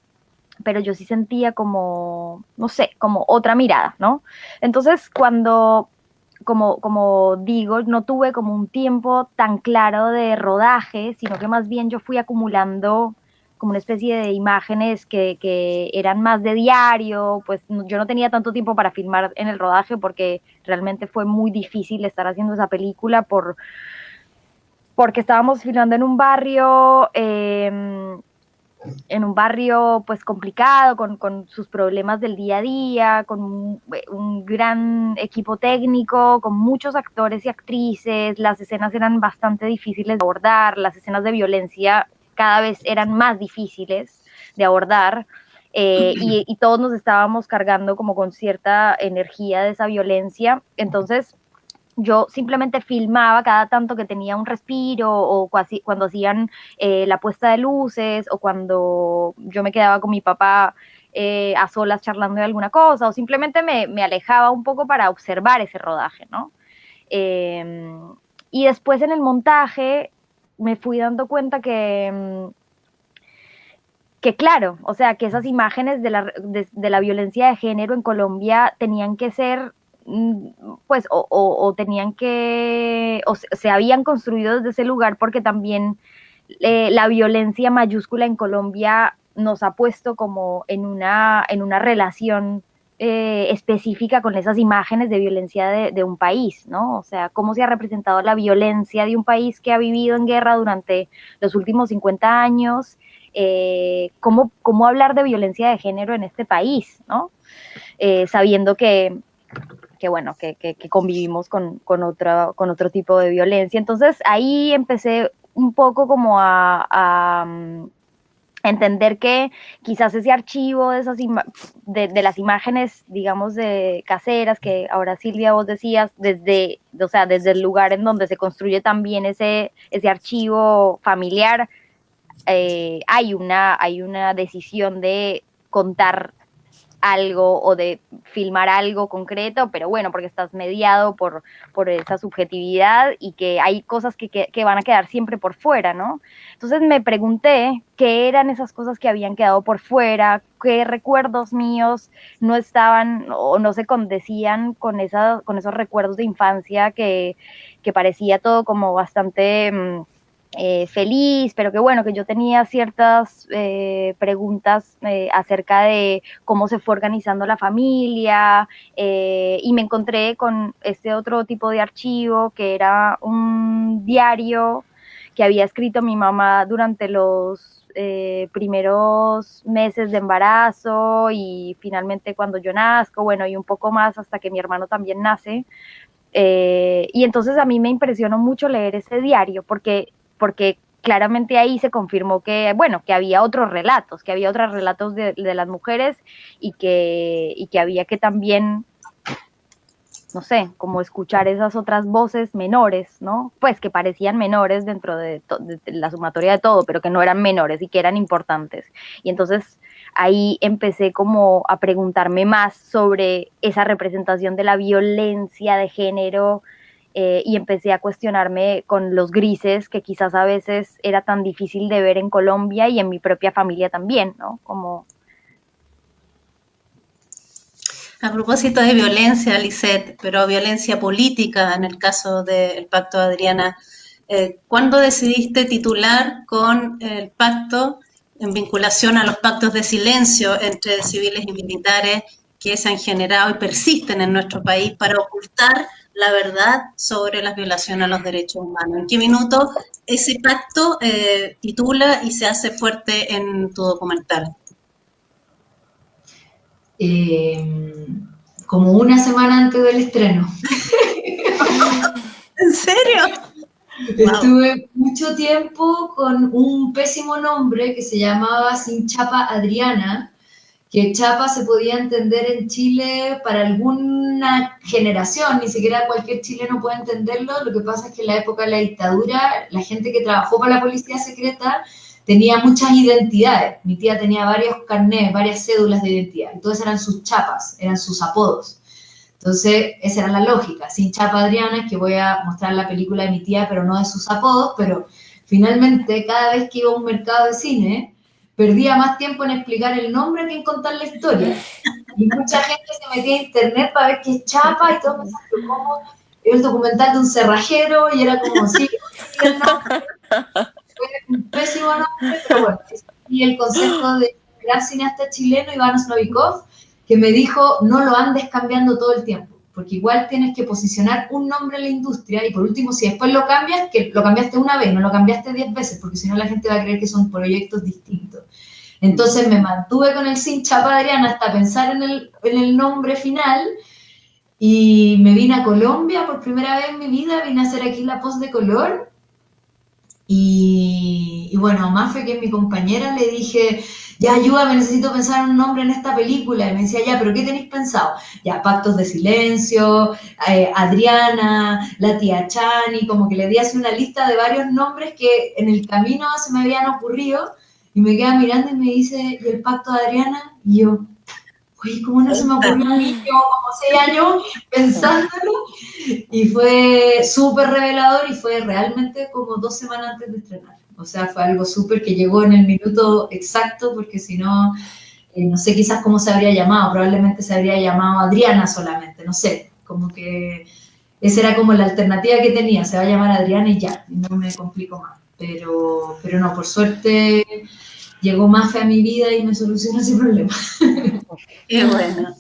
yo sí sentía como, no sé, como otra mirada, ¿no? Entonces, como digo, no tuve como un tiempo tan claro de rodaje, sino que más bien yo fui acumulando como una especie de imágenes que eran más de diario. Pues yo no tenía tanto tiempo para filmar en el rodaje porque realmente fue muy difícil estar haciendo esa película porque estábamos filmando en un barrio pues complicado, con sus problemas del día a día, con un gran equipo técnico, con muchos actores y actrices. Las escenas eran bastante difíciles de abordar, las escenas de violencia cada vez eran más difíciles de abordar, y todos nos estábamos cargando como con cierta energía de esa violencia. Entonces yo simplemente filmaba cada tanto que tenía un respiro, o cuando hacían la puesta de luces, o cuando yo me quedaba con mi papá a solas charlando de alguna cosa, o simplemente me alejaba un poco para observar ese rodaje, ¿no? Y después en el montaje me fui dando cuenta que claro, o sea, que esas imágenes de la violencia de género en Colombia tenían que ser, pues, o tenían que, o se habían construido desde ese lugar, porque también la violencia mayúscula en Colombia nos ha puesto como en una relación específica con esas imágenes de violencia de un país, ¿no? O sea, cómo se ha representado la violencia de un país que ha vivido en guerra durante los últimos 50 años. Cómo hablar de violencia de género en este país, ¿no? Sabiendo bueno, que convivimos con otro tipo de violencia. Entonces ahí empecé un poco como a entender que quizás ese archivo de de las imágenes, digamos, de caseras, que ahora Silvia vos decías, o sea, desde el lugar en donde se construye también ese archivo familiar, hay una decisión de contar algo o de filmar algo concreto, pero bueno, porque estás mediado por esa subjetividad, y que hay cosas que van a quedar siempre por fuera, ¿no? Entonces me pregunté qué eran esas cosas que habían quedado por fuera, qué recuerdos míos no estaban o no se condecían con esos recuerdos de infancia, que parecía todo como bastante feliz, pero que bueno, que yo tenía ciertas preguntas acerca de cómo se fue organizando la familia, y me encontré con este otro tipo de archivo, que era un diario que había escrito mi mamá durante los primeros meses de embarazo, y finalmente cuando yo nazco, bueno, y un poco más hasta que mi hermano también nace. Y entonces a mí me impresionó mucho leer ese diario, porque claramente ahí se confirmó que, bueno, que había otros relatos, de las mujeres, y que había que también, no sé, como escuchar esas otras voces menores, ¿no? Pues que parecían menores dentro de la sumatoria de todo, pero que no eran menores y que eran importantes. Y entonces ahí empecé como a preguntarme más sobre esa representación de la violencia de género, y empecé a cuestionarme con los grises que quizás a veces era tan difícil de ver en Colombia y en mi propia familia también, ¿no? Como... A propósito de violencia, Lisette, pero violencia política en el caso del Pacto de Adriana, ¿cuándo decidiste titular con el pacto en vinculación a los pactos de silencio entre civiles y militares que se han generado y persisten en nuestro país para ocultar la verdad sobre las violaciones a los derechos humanos? ¿En qué minuto ese pacto titula y se hace fuerte en tu documental? Como una semana antes del estreno. ¿En serio? Estuve mucho tiempo con un pésimo nombre que se llamaba Sin Chapa Adriana, que chapa se podía entender en Chile para alguna generación, ni siquiera cualquier chileno puede entenderlo. Lo que pasa es que en la época de la dictadura, la gente que trabajó para la policía secreta tenía muchas identidades. Mi tía tenía varios carnets, varias cédulas de identidad. Entonces eran sus chapas, eran sus apodos. Entonces, esa era la lógica. Sin Chapa Adriana es que voy a mostrar la película de mi tía, pero no de sus apodos, pero finalmente, cada vez que iba a un mercado de cine, perdía más tiempo en explicar el nombre que en contar la historia. Y mucha gente se metía a internet para ver qué es Chapa y todo me decía, pero ¿cómo? Era el documental de un cerrajero y era como, sí, el nombre, fue un pésimo nombre, pero bueno, y el consejo de un gran cineasta chileno, Iván Novikov, que me dijo, no lo andes cambiando todo el tiempo, porque igual tienes que posicionar un nombre en la industria y por último, si después lo cambias, que lo cambiaste una vez, no lo cambiaste 10 veces, porque si no la gente va a creer que son proyectos distintos. Entonces me mantuve con el Sin Chapa Adriana hasta pensar en el nombre final y me vine a Colombia por primera vez en mi vida, vine a hacer aquí la post de color y bueno, a Mafe, que es mi compañera, le dije, ya ayúdame, necesito pensar un nombre en esta película. Y me decía, ya, pero ¿qué tenéis pensado? Ya, Pactos de Silencio, Adriana, la tía Chani, como que le di así una lista de varios nombres que en el camino se me habían ocurrido. Y me queda mirando y me dice, ¿y el Pacto de Adriana? Y yo, oye, ¿cómo no se me ocurrió a mí? Llevo como 6 años pensándolo y fue súper revelador y fue realmente como 2 semanas antes de estrenar. O sea, fue algo súper que llegó en el minuto exacto porque si no, no sé quizás cómo se habría llamado, probablemente se habría llamado Adriana solamente, no sé, como que esa era como la alternativa que tenía, se va a llamar Adriana y ya, y no me complico más. Pero no, por suerte llegó Mafe a mi vida y me solucionó ese problema. Qué bueno.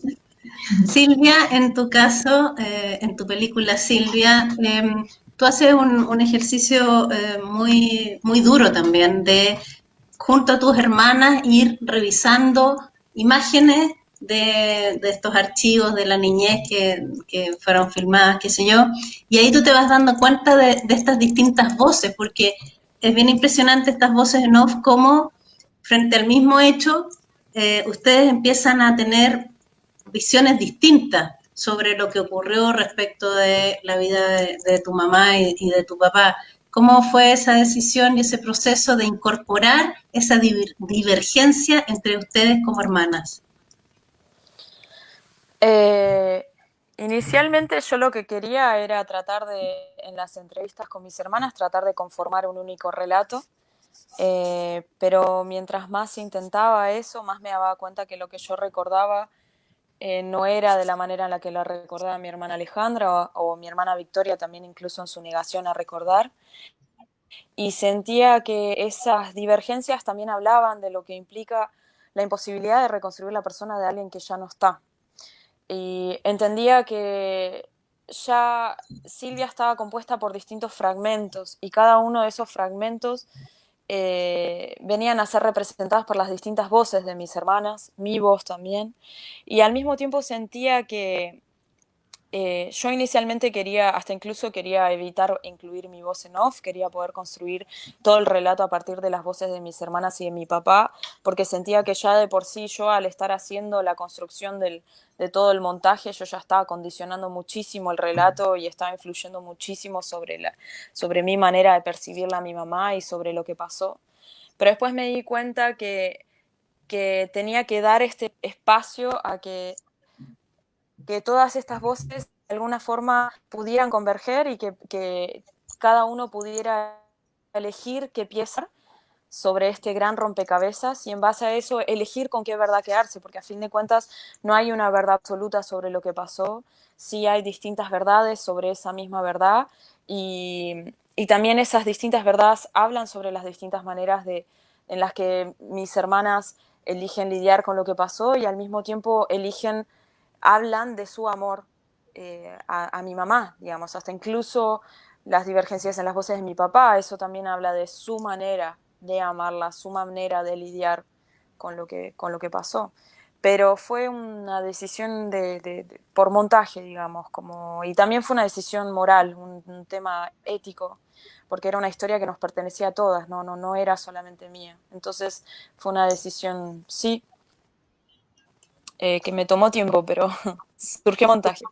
Silvia, en tu caso, en tu película Silvia, tú haces un ejercicio muy, muy duro también de, junto a tus hermanas, ir revisando imágenes de estos archivos de la niñez que fueron filmadas, qué sé yo, y ahí tú te vas dando cuenta de estas distintas voces, porque es bien impresionante estas voces en off, como frente al mismo hecho, ustedes empiezan a tener visiones distintas sobre lo que ocurrió respecto de la vida de tu mamá y de tu papá. ¿Cómo fue esa decisión y ese proceso de incorporar esa divergencia entre ustedes como hermanas? Inicialmente yo lo que quería era tratar de, en las entrevistas con mis hermanas, tratar de conformar un único relato, pero mientras más intentaba eso, más me daba cuenta que lo que yo recordaba no era de la manera en la que la recordaba mi hermana Alejandra o mi hermana Victoria, también incluso en su negación a recordar. Y sentía que esas divergencias también hablaban de lo que implica la imposibilidad de reconstruir la persona de alguien que ya no está. Y entendía que ya Silvia estaba compuesta por distintos fragmentos y cada uno de esos fragmentos venían a ser representados por las distintas voces de mis hermanas, mi voz también, y al mismo tiempo sentía que yo inicialmente quería, hasta incluso quería evitar incluir mi voz en off, quería poder construir todo el relato a partir de las voces de mis hermanas y de mi papá, porque sentía que ya de por sí yo al estar haciendo la construcción de todo el montaje, yo ya estaba condicionando muchísimo el relato y estaba influyendo muchísimo sobre mi manera de percibirla a mi mamá y sobre lo que pasó. Pero después me di cuenta que tenía que dar este espacio a que todas estas voces de alguna forma pudieran converger y que cada uno pudiera elegir qué pieza, sobre este gran rompecabezas y en base a eso elegir con qué verdad quedarse, porque a fin de cuentas no hay una verdad absoluta sobre lo que pasó, sí hay distintas verdades sobre esa misma verdad y también esas distintas verdades hablan sobre las distintas maneras en las que mis hermanas eligen lidiar con lo que pasó y al mismo tiempo hablan de su amor a mi mamá, digamos, hasta incluso las divergencias en las voces de mi papá, eso también habla de su manera de amarla, su manera de lidiar con lo que pasó. Pero fue una decisión por montaje, digamos, y también fue una decisión moral, un tema ético, porque era una historia que nos pertenecía a todas, no era solamente mía. Entonces fue una decisión, sí, que me tomó tiempo, pero surgió montaje.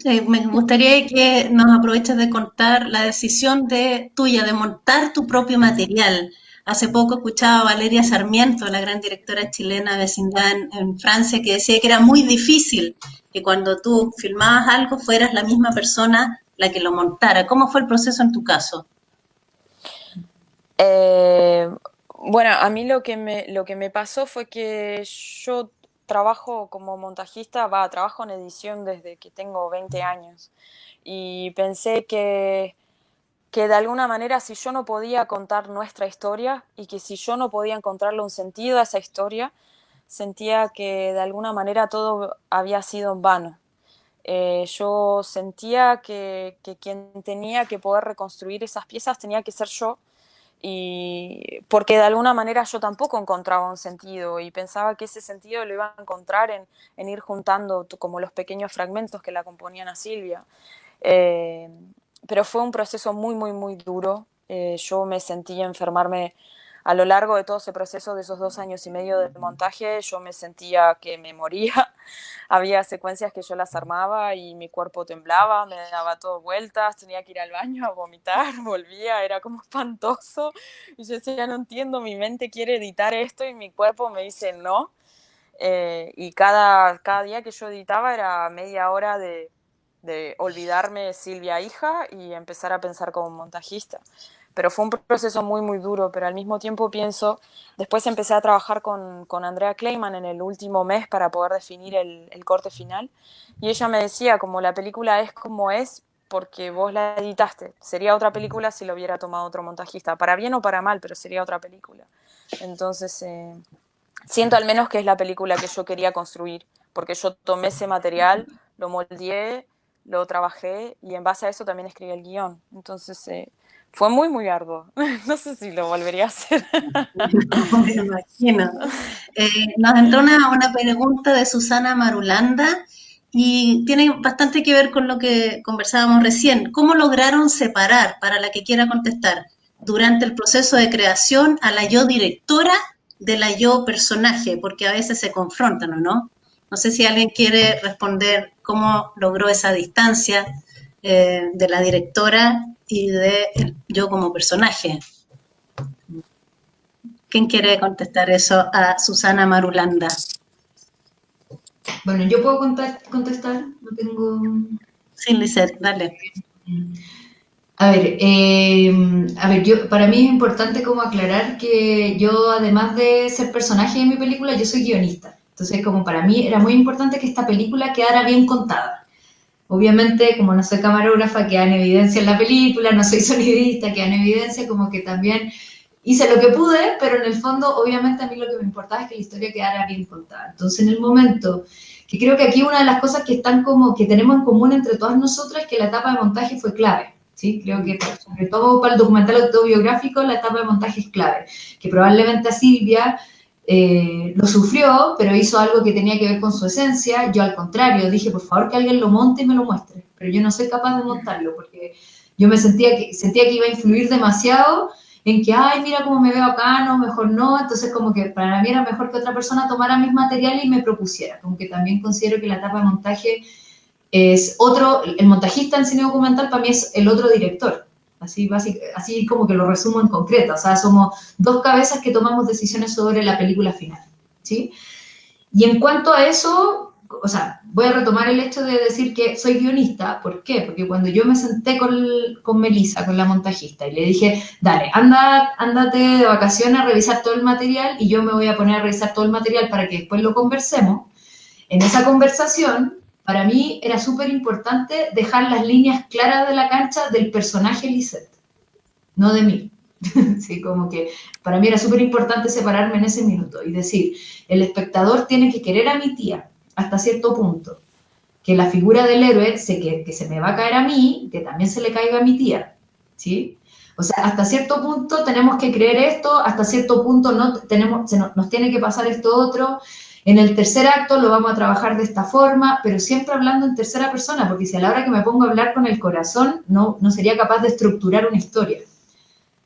Me gustaría que nos aproveches de contar la decisión tuya de montar tu propio material. Hace poco escuchaba a Valeria Sarmiento, la gran directora chilena de vecindad en Francia, que decía que era muy difícil que cuando tú filmabas algo fueras la misma persona la que lo montara. ¿Cómo fue el proceso en tu caso? Bueno, a mí lo que me pasó fue que yo trabajo como montajista, trabajo en edición desde que tengo 20 años y pensé que de alguna manera si yo no podía contar nuestra historia y que si yo no podía encontrarle un sentido a esa historia, sentía que de alguna manera todo había sido en vano. Yo sentía que quien tenía que poder reconstruir esas piezas tenía que ser yo, y porque de alguna manera yo tampoco encontraba un sentido y pensaba que ese sentido lo iba a encontrar en ir juntando como los pequeños fragmentos que la componían a Silvia. Pero fue un proceso muy, muy, muy duro. Yo me sentí enfermarme a lo largo de todo ese proceso de esos 2 años y medio de montaje. Yo me sentía que me moría. Había secuencias que yo las armaba y mi cuerpo temblaba, me daba todo vueltas, tenía que ir al baño a vomitar, volvía, era como espantoso. Y yo decía, no entiendo, mi mente quiere editar esto y mi cuerpo me dice no. Y cada día que yo editaba era media hora de olvidarme de Silvia hija y empezar a pensar como montajista. Pero fue un proceso muy, muy duro, pero al mismo tiempo después empecé a trabajar con Andrea Kleiman en el último mes para poder definir el corte final, y ella me decía, como la película es como es, porque vos la editaste, sería otra película si lo hubiera tomado otro montajista, para bien o para mal, pero sería otra película. Entonces, siento al menos que es la película que yo quería construir, porque yo tomé ese material, lo moldeé, lo trabajé y en base a eso también escribí el guión. Entonces, fue muy, muy arduo. No sé si lo volvería a hacer. Me imagino. Nos entró una pregunta de Susana Marulanda y tiene bastante que ver con lo que conversábamos recién. ¿Cómo lograron separar, para la que quiera contestar, durante el proceso de creación a la yo directora de la yo personaje? Porque a veces se confrontan, ¿o no? No sé si alguien quiere responder cómo logró esa distancia de la directora y de yo como personaje. ¿Quién quiere contestar eso a Susana Marulanda? Bueno, yo puedo contestar, no tengo... Sí, Lizeth, dale. A ver, para mí es importante como aclarar que yo, además de ser personaje de mi película, yo soy guionista. Entonces, como para mí era muy importante que esta película quedara bien contada. Obviamente, como no soy camarógrafa, queda en evidencia en la película, no soy sonidista, queda en evidencia, como que también hice lo que pude, pero en el fondo, obviamente, a mí lo que me importaba es que la historia quedara bien contada. Entonces, en el momento, que creo que aquí una de las cosas que están como, que tenemos en común entre todas nosotras es que la etapa de montaje fue clave. ¿Sí? Creo que sobre todo para el documental autobiográfico la etapa de montaje es clave, que probablemente a Silvia lo sufrió, pero hizo algo que tenía que ver con su esencia. Yo al contrario, dije por favor que alguien lo monte y me lo muestre, pero yo no soy capaz de montarlo porque yo me sentía que iba a influir demasiado en que, ay, mira cómo me veo acá, no, mejor no. Entonces como que para mí era mejor que otra persona tomara mis materiales y me propusiera, como que también considero que la etapa de montaje es otro, el montajista en cine documental para mí es el otro director, así como que lo resumo en concreto, o sea, somos dos cabezas que tomamos decisiones sobre la película final, ¿sí? Y en cuanto a eso, o sea, voy a retomar el hecho de decir que soy guionista. ¿Por qué? Porque cuando yo me senté con Melissa, con la montajista, y le dije, dale, ándate de vacaciones a revisar todo el material y yo me voy a poner a revisar todo el material para que después lo conversemos. En esa conversación, para mí era súper importante dejar las líneas claras de la cancha del personaje Lisette, no de mí. Sí, como que para mí era súper importante separarme en ese minuto y decir, el espectador tiene que querer a mi tía hasta cierto punto, que la figura del héroe que se me va a caer a mí, que también se le caiga a mi tía, ¿sí? O sea, hasta cierto punto tenemos que creer esto, hasta cierto punto nos tiene que pasar esto otro. En el tercer acto lo vamos a trabajar de esta forma, pero siempre hablando en tercera persona, porque si a la hora que me pongo a hablar con el corazón, no sería capaz de estructurar una historia,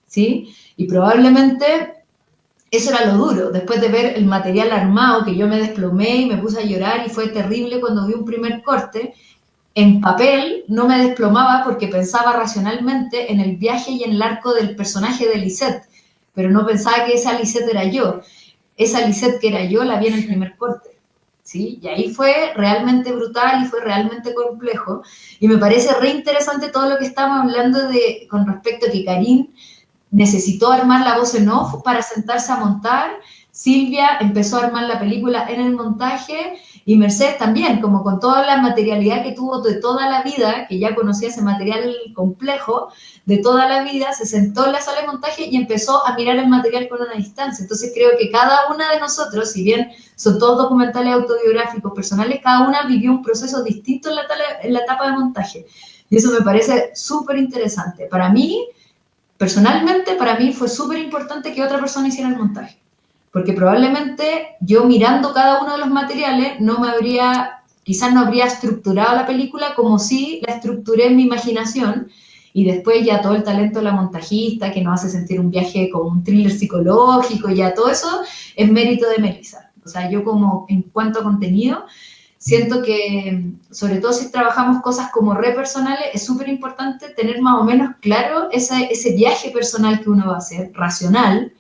¿sí? Y probablemente eso era lo duro, después de ver el material armado, que yo me desplomé y me puse a llorar y fue terrible cuando vi un primer corte. En papel no me desplomaba porque pensaba racionalmente en el viaje y en el arco del personaje de Lisette, pero no pensaba que esa Lisette era yo. Esa Lisette que era yo la vi en el primer corte, ¿sí? Y ahí fue realmente brutal y fue realmente complejo. Y me parece re interesante todo lo que estamos hablando con respecto a que Karin necesitó armar la voz en off para sentarse a montar, Silvia empezó a armar la película en el montaje y Mercedes también, como con toda la materialidad que tuvo de toda la vida, que ya conocía ese material complejo de toda la vida, se sentó en la sala de montaje y empezó a mirar el material con una distancia. Entonces creo que cada una de nosotros, si bien son todos documentales autobiográficos personales, cada una vivió un proceso distinto en la etapa de montaje. Y eso me parece súper interesante. Para mí, personalmente, para mí fue súper importante que otra persona hiciera el montaje, porque probablemente yo mirando cada uno de los materiales quizás no habría estructurado la película como si la estructuré en mi imaginación, y después ya todo el talento de la montajista que nos hace sentir un viaje como un thriller psicológico, ya todo eso es mérito de Melissa. O sea, yo como en cuanto a contenido, siento que, sobre todo si trabajamos cosas como re personales, es súper importante tener más o menos claro ese viaje personal que uno va a hacer, racional,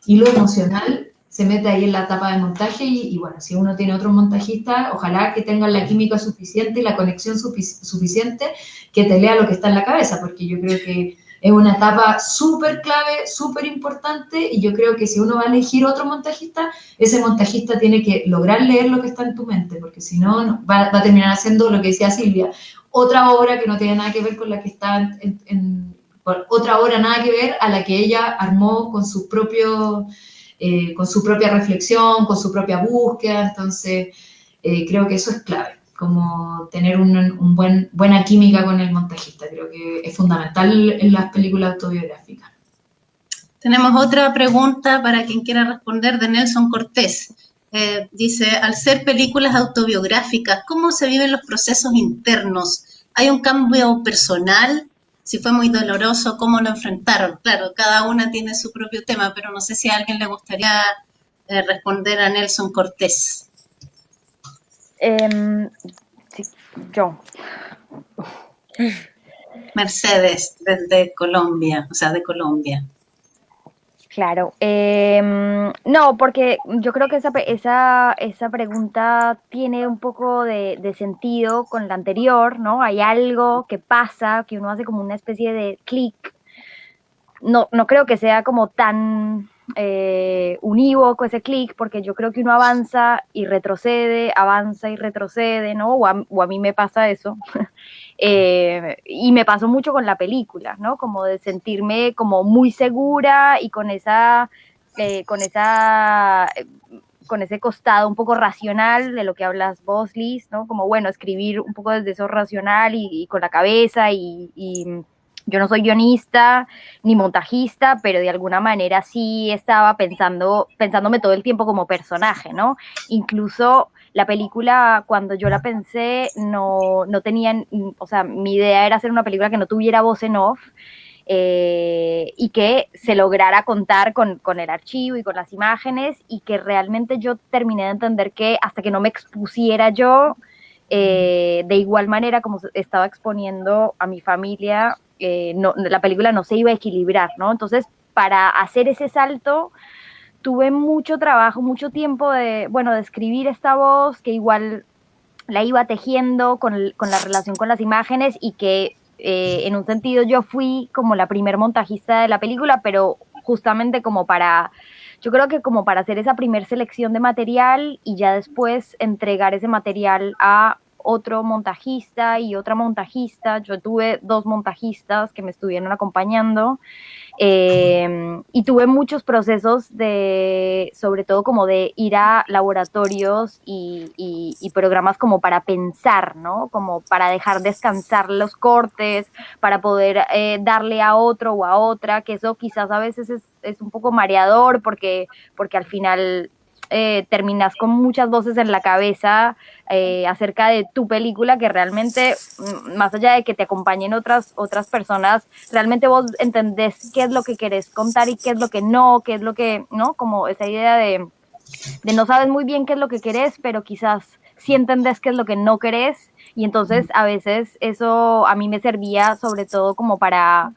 y lo emocional se mete ahí en la etapa de montaje y bueno, si uno tiene otro montajista, ojalá que tengan la química suficiente y la conexión suficiente que te lea lo que está en la cabeza, porque yo creo que es una etapa súper clave, súper importante, y yo creo que si uno va a elegir otro montajista, ese montajista tiene que lograr leer lo que está en tu mente, porque si no, va a terminar haciendo lo que decía Silvia, otra obra que no tiene nada que ver con la que está otra obra nada que ver a la que ella armó con su propia reflexión, con su propia búsqueda. Entonces creo que eso es clave, como tener buena química con el montajista. Creo que es fundamental en las películas autobiográficas. Tenemos otra pregunta para quien quiera responder, de Nelson Cortés. Dice, al ser películas autobiográficas, ¿cómo se viven los procesos internos? ¿Hay un cambio personal? Si fue muy doloroso, ¿cómo lo enfrentaron? Claro, cada una tiene su propio tema, pero no sé si a alguien le gustaría responder a Nelson Cortés. Sí, yo. Mercedes, desde Colombia, o sea, de Colombia. Claro. No, porque yo creo que esa pregunta tiene un poco de sentido con la anterior, ¿no? Hay algo que pasa, que uno hace como una especie de clic. No creo que sea como tan unívoco ese clic, porque yo creo que uno avanza y retrocede, ¿no? O a mí me pasa eso. Y me pasó mucho con la película, ¿no? Como de sentirme como muy segura y con ese costado un poco racional de lo que hablas vos, Liz, ¿no? Como, bueno, escribir un poco desde eso racional y con la cabeza y yo no soy guionista ni montajista, pero de alguna manera sí estaba pensándome todo el tiempo como personaje, ¿no? Incluso la película, cuando yo la pensé, no tenían, o sea, mi idea era hacer una película que no tuviera voz en off, y que se lograra contar con el archivo y con las imágenes, y que realmente yo terminé de entender que hasta que no me expusiera yo, de igual manera como estaba exponiendo a mi familia, la película no se iba a equilibrar, ¿no? Entonces, para hacer ese salto, tuve mucho trabajo, mucho tiempo de escribir esta voz, que igual la iba tejiendo con la relación con las imágenes y que en un sentido yo fui como la primer montajista de la película, pero justamente como para, yo creo que como para hacer esa primer selección de material y ya después entregar ese material a otro montajista y otra montajista. Yo tuve 2 montajistas que me estuvieron acompañando. Y tuve muchos procesos de, sobre todo como de ir a laboratorios y programas como para pensar, ¿no? Como para dejar descansar los cortes, para poder darle a otro o a otra, que eso quizás a veces es un poco mareador porque al final terminas con muchas voces en la cabeza acerca de tu película que realmente, más allá de que te acompañen otras personas, realmente vos entendés qué es lo que querés contar y qué es lo que no, qué es lo que, ¿no? Como esa idea de no sabes muy bien qué es lo que querés, pero quizás sí entendés qué es lo que no querés, y entonces a veces eso a mí me servía sobre todo como para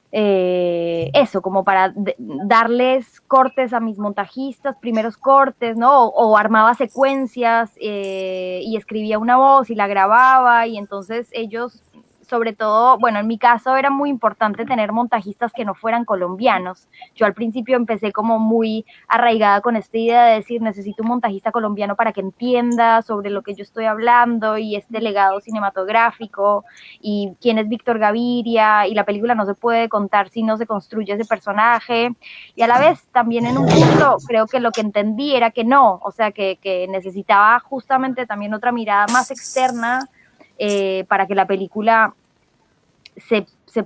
eso, como para darles cortes a mis montajistas, primeros cortes, ¿no? O armaba secuencias y escribía una voz y la grababa y entonces ellos, sobre todo, bueno, en mi caso era muy importante tener montajistas que no fueran colombianos. Yo al principio empecé como muy arraigada con esta idea de decir, necesito un montajista colombiano para que entienda sobre lo que yo estoy hablando y este legado cinematográfico y quién es Víctor Gaviria, y la película no se puede contar si no se construye ese personaje, y a la vez también en un punto creo que lo que entendí era que no, o sea, que necesitaba justamente también otra mirada más externa para que la película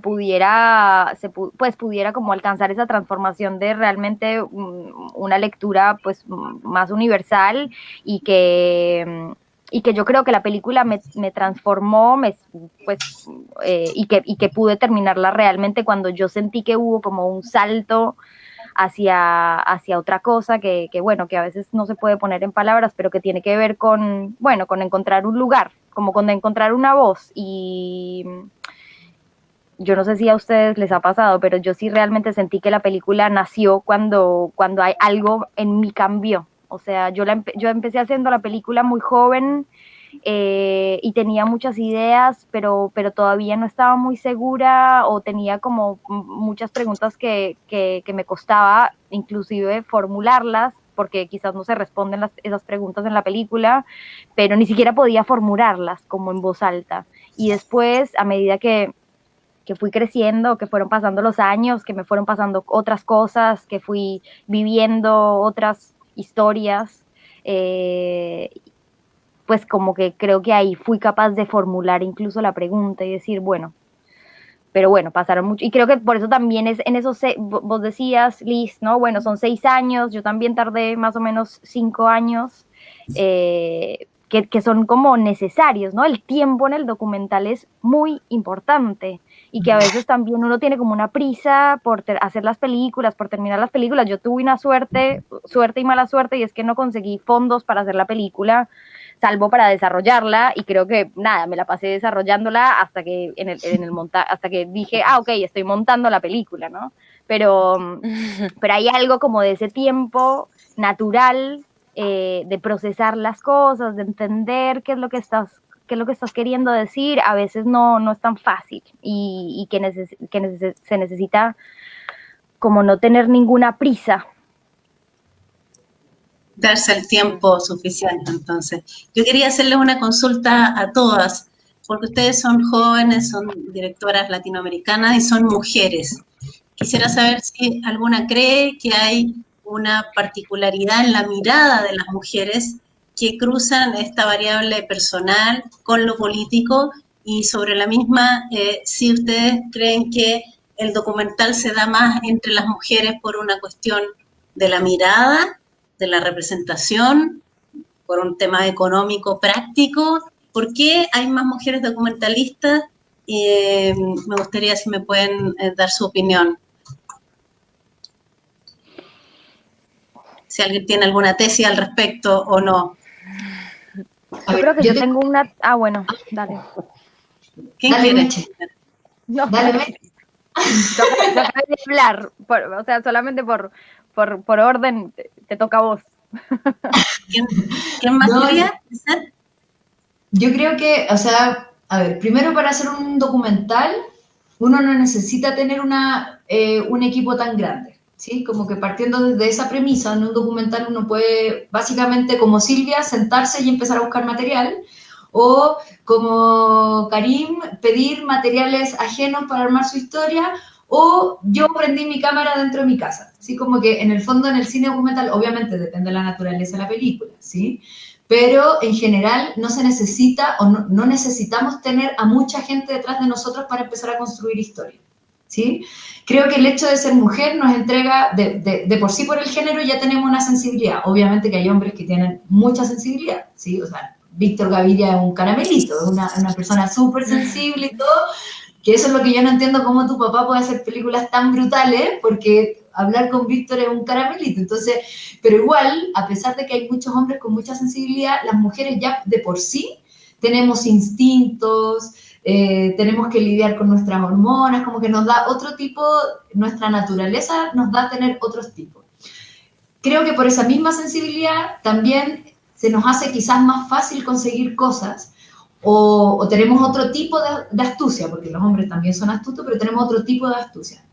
pudiera como alcanzar esa transformación de realmente una lectura pues más universal y que yo creo que la película me transformó, pues, y que pude terminarla realmente cuando yo sentí que hubo como un salto hacia otra cosa bueno, que a veces no se puede poner en palabras, pero que tiene que ver con, bueno, con encontrar un lugar, como con encontrar una voz. Y yo no sé si a ustedes les ha pasado, pero yo sí realmente sentí que la película nació cuando hay algo en mí cambió. O sea, yo empecé haciendo la película muy joven y tenía muchas ideas, pero todavía no estaba muy segura o tenía como muchas preguntas que me costaba inclusive formularlas, porque quizás no se responden esas preguntas en la película, pero ni siquiera podía formularlas como en voz alta. Y después, a medida que fui creciendo, que fueron pasando los años, que me fueron pasando otras cosas, que fui viviendo otras historias, pues como que creo que ahí fui capaz de formular incluso la pregunta y decir, bueno, pero bueno, pasaron mucho, y creo que por eso también es en esos, vos decías, Liz, ¿no? Bueno, son 6 años, yo también tardé más o menos 5 años, que son como necesarios, ¿no? El tiempo en el documental es muy importante y que a veces también uno tiene como una prisa por hacer las películas, por terminar las películas. Yo tuve una suerte y mala suerte, y es que no conseguí fondos para hacer la película, salvo para desarrollarla, y creo que nada, me la pasé desarrollándola hasta que en el montaje, hasta que dije, ok, estoy montando la película, ¿no? Pero hay algo como de ese tiempo natural de procesar las cosas, de entender qué es lo que estás queriendo decir. A veces no es tan fácil y que se necesita como no tener ninguna prisa. Darse el tiempo suficiente, entonces. Yo quería hacerles una consulta a todas, porque ustedes son jóvenes, son directoras latinoamericanas y son mujeres. Quisiera saber si alguna cree que hay una particularidad en la mirada de las mujeres que cruzan esta variable personal con lo político, y sobre la misma, si ustedes creen que el documental se da más entre las mujeres por una cuestión de la mirada, de la representación, por un tema económico práctico. ¿Por qué hay más mujeres documentalistas? Me gustaría si me pueden dar su opinión. Si alguien tiene alguna tesis al respecto o no. Yo creo que yo tengo una... Ah, bueno, dale. ¿Quién dale, quiere? Meche. No, dale, Meche. Yo acabé de hablar, o sea, solamente por orden te toca a vos. ¿Quién más quería? Yo creo que, o sea, a ver, primero para hacer un documental, uno no necesita tener un equipo tan grande, ¿sí? Como que partiendo desde esa premisa, en un documental uno puede, básicamente como Silvia, sentarse y empezar a buscar material, o como Karim, pedir materiales ajenos para armar su historia, o yo prendí mi cámara dentro de mi casa, ¿sí? Como que en el fondo en el cine documental, obviamente depende de la naturaleza de la película, ¿sí? Pero en general no se necesita o no necesitamos tener a mucha gente detrás de nosotros para empezar a construir historia, ¿sí? Creo que el hecho de ser mujer nos entrega, de por sí por el género ya tenemos una sensibilidad, obviamente que hay hombres que tienen mucha sensibilidad, ¿sí? O sea, Víctor Gaviria es un caramelito, es una persona súper sensible y todo, que eso es lo que yo no entiendo, cómo tu papá puede hacer películas tan brutales, porque hablar con Víctor es un caramelito. Entonces, pero igual, a pesar de que hay muchos hombres con mucha sensibilidad, las mujeres ya de por sí tenemos instintos, tenemos que lidiar con nuestras hormonas, como que nos da otro tipo, nuestra naturaleza nos da a tener otros tipos. Creo que por esa misma sensibilidad también se nos hace quizás más fácil conseguir cosas o tenemos otro tipo de astucia, porque los hombres también son astutos, pero tenemos otro tipo de astucia.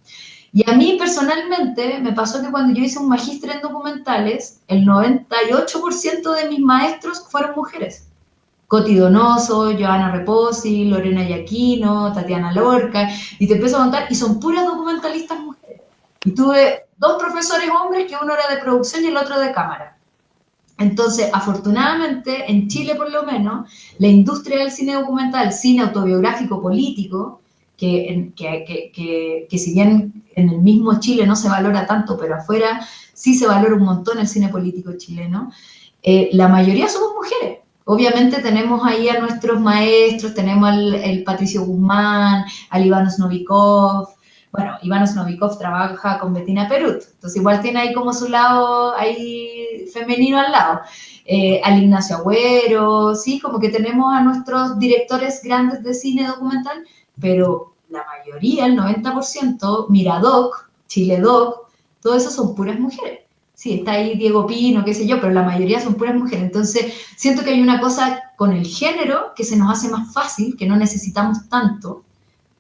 Y a mí personalmente me pasó que cuando yo hice un magíster en documentales, el 98% de mis maestros fueron mujeres. Coti Donoso, Joana Reposi, Lorena Yaquino, Tatiana Lorca, y te empiezo a contar, y son puras documentalistas mujeres. Y tuve dos profesores hombres, que uno era de producción y el otro de cámara. Entonces, afortunadamente, en Chile por lo menos, la industria del cine documental, cine autobiográfico político, que si bien en el mismo Chile no se valora tanto, pero afuera sí se valora un montón el cine político chileno, la mayoría somos mujeres. Obviamente tenemos ahí a nuestros maestros, tenemos al Patricio Guzmán, al Iván Snovikov. Bueno, Iván Snovikov trabaja con Bettina Perut, entonces igual tiene ahí como su lado ahí femenino al lado. Al Ignacio Agüero, sí, como que tenemos a nuestros directores grandes de cine documental, pero la mayoría, el 90%, Miradoc, Chiledoc, todo eso son puras mujeres. Sí, está ahí Diego Pino, qué sé yo, pero la mayoría son puras mujeres. Entonces, siento que hay una cosa con el género que se nos hace más fácil, que no necesitamos tanto,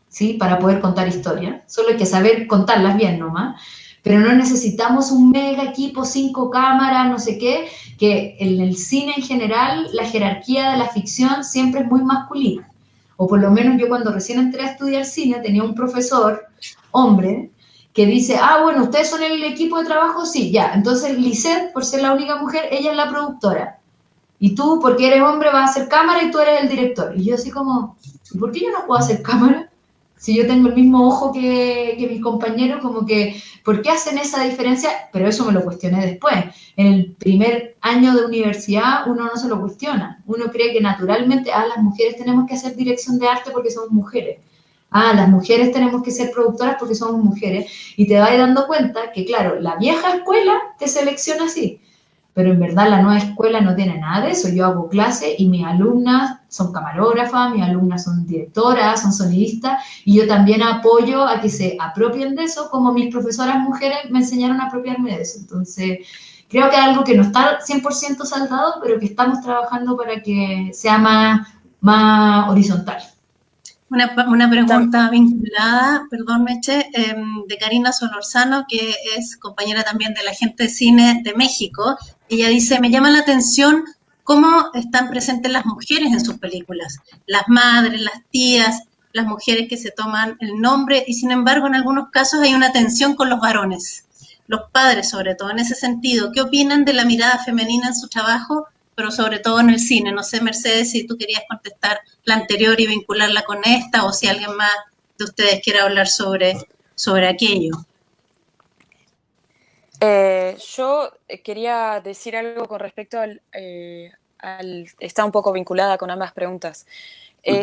¿sí? Para poder contar historias. Solo hay que saber contarlas bien nomás. Pero no necesitamos un mega equipo, 5 cámaras, no sé qué, que en el cine en general la jerarquía de la ficción siempre es muy masculina. O por lo menos yo cuando recién entré a estudiar cine tenía un profesor, hombre, que dice, ah, bueno, ¿ustedes son el equipo de trabajo? Sí, ya. Entonces Lisette, por ser la única mujer, ella es la productora. Y tú, porque eres hombre, vas a hacer cámara y tú eres el director. Y yo así como, ¿por qué yo no puedo hacer cámara? Si yo tengo el mismo ojo que mis compañeros, como que, ¿por qué hacen esa diferencia? Pero eso me lo cuestioné después. En el primer año de universidad uno no se lo cuestiona. Uno cree que naturalmente, las mujeres tenemos que hacer dirección de arte porque somos mujeres. Las mujeres tenemos que ser productoras porque somos mujeres. Y te vas dando cuenta que, claro, la vieja escuela te selecciona así, pero en verdad la nueva escuela no tiene nada de eso. Yo hago clase y mis alumnas son camarógrafas, mis alumnas son directoras, son sonidistas, y yo también apoyo a que se apropien de eso, como mis profesoras mujeres me enseñaron a apropiarme de eso. Entonces, creo que es algo que no está 100% saldado, pero que estamos trabajando para que sea más horizontal. Una pregunta vinculada, perdón, Meche, de Karina Solorzano, que es compañera también de la Gente de Cine de México. Ella dice, me llama la atención cómo están presentes las mujeres en sus películas, las madres, las tías, las mujeres que se toman el nombre, y sin embargo en algunos casos hay una tensión con los varones, los padres sobre todo en ese sentido. ¿Qué opinan de la mirada femenina en su trabajo, pero sobre todo en el cine? No sé, Mercedes, si tú querías contestar la anterior y vincularla con esta, o si alguien más de ustedes quiere hablar sobre aquello. Yo quería decir algo con respecto está un poco vinculada con ambas preguntas.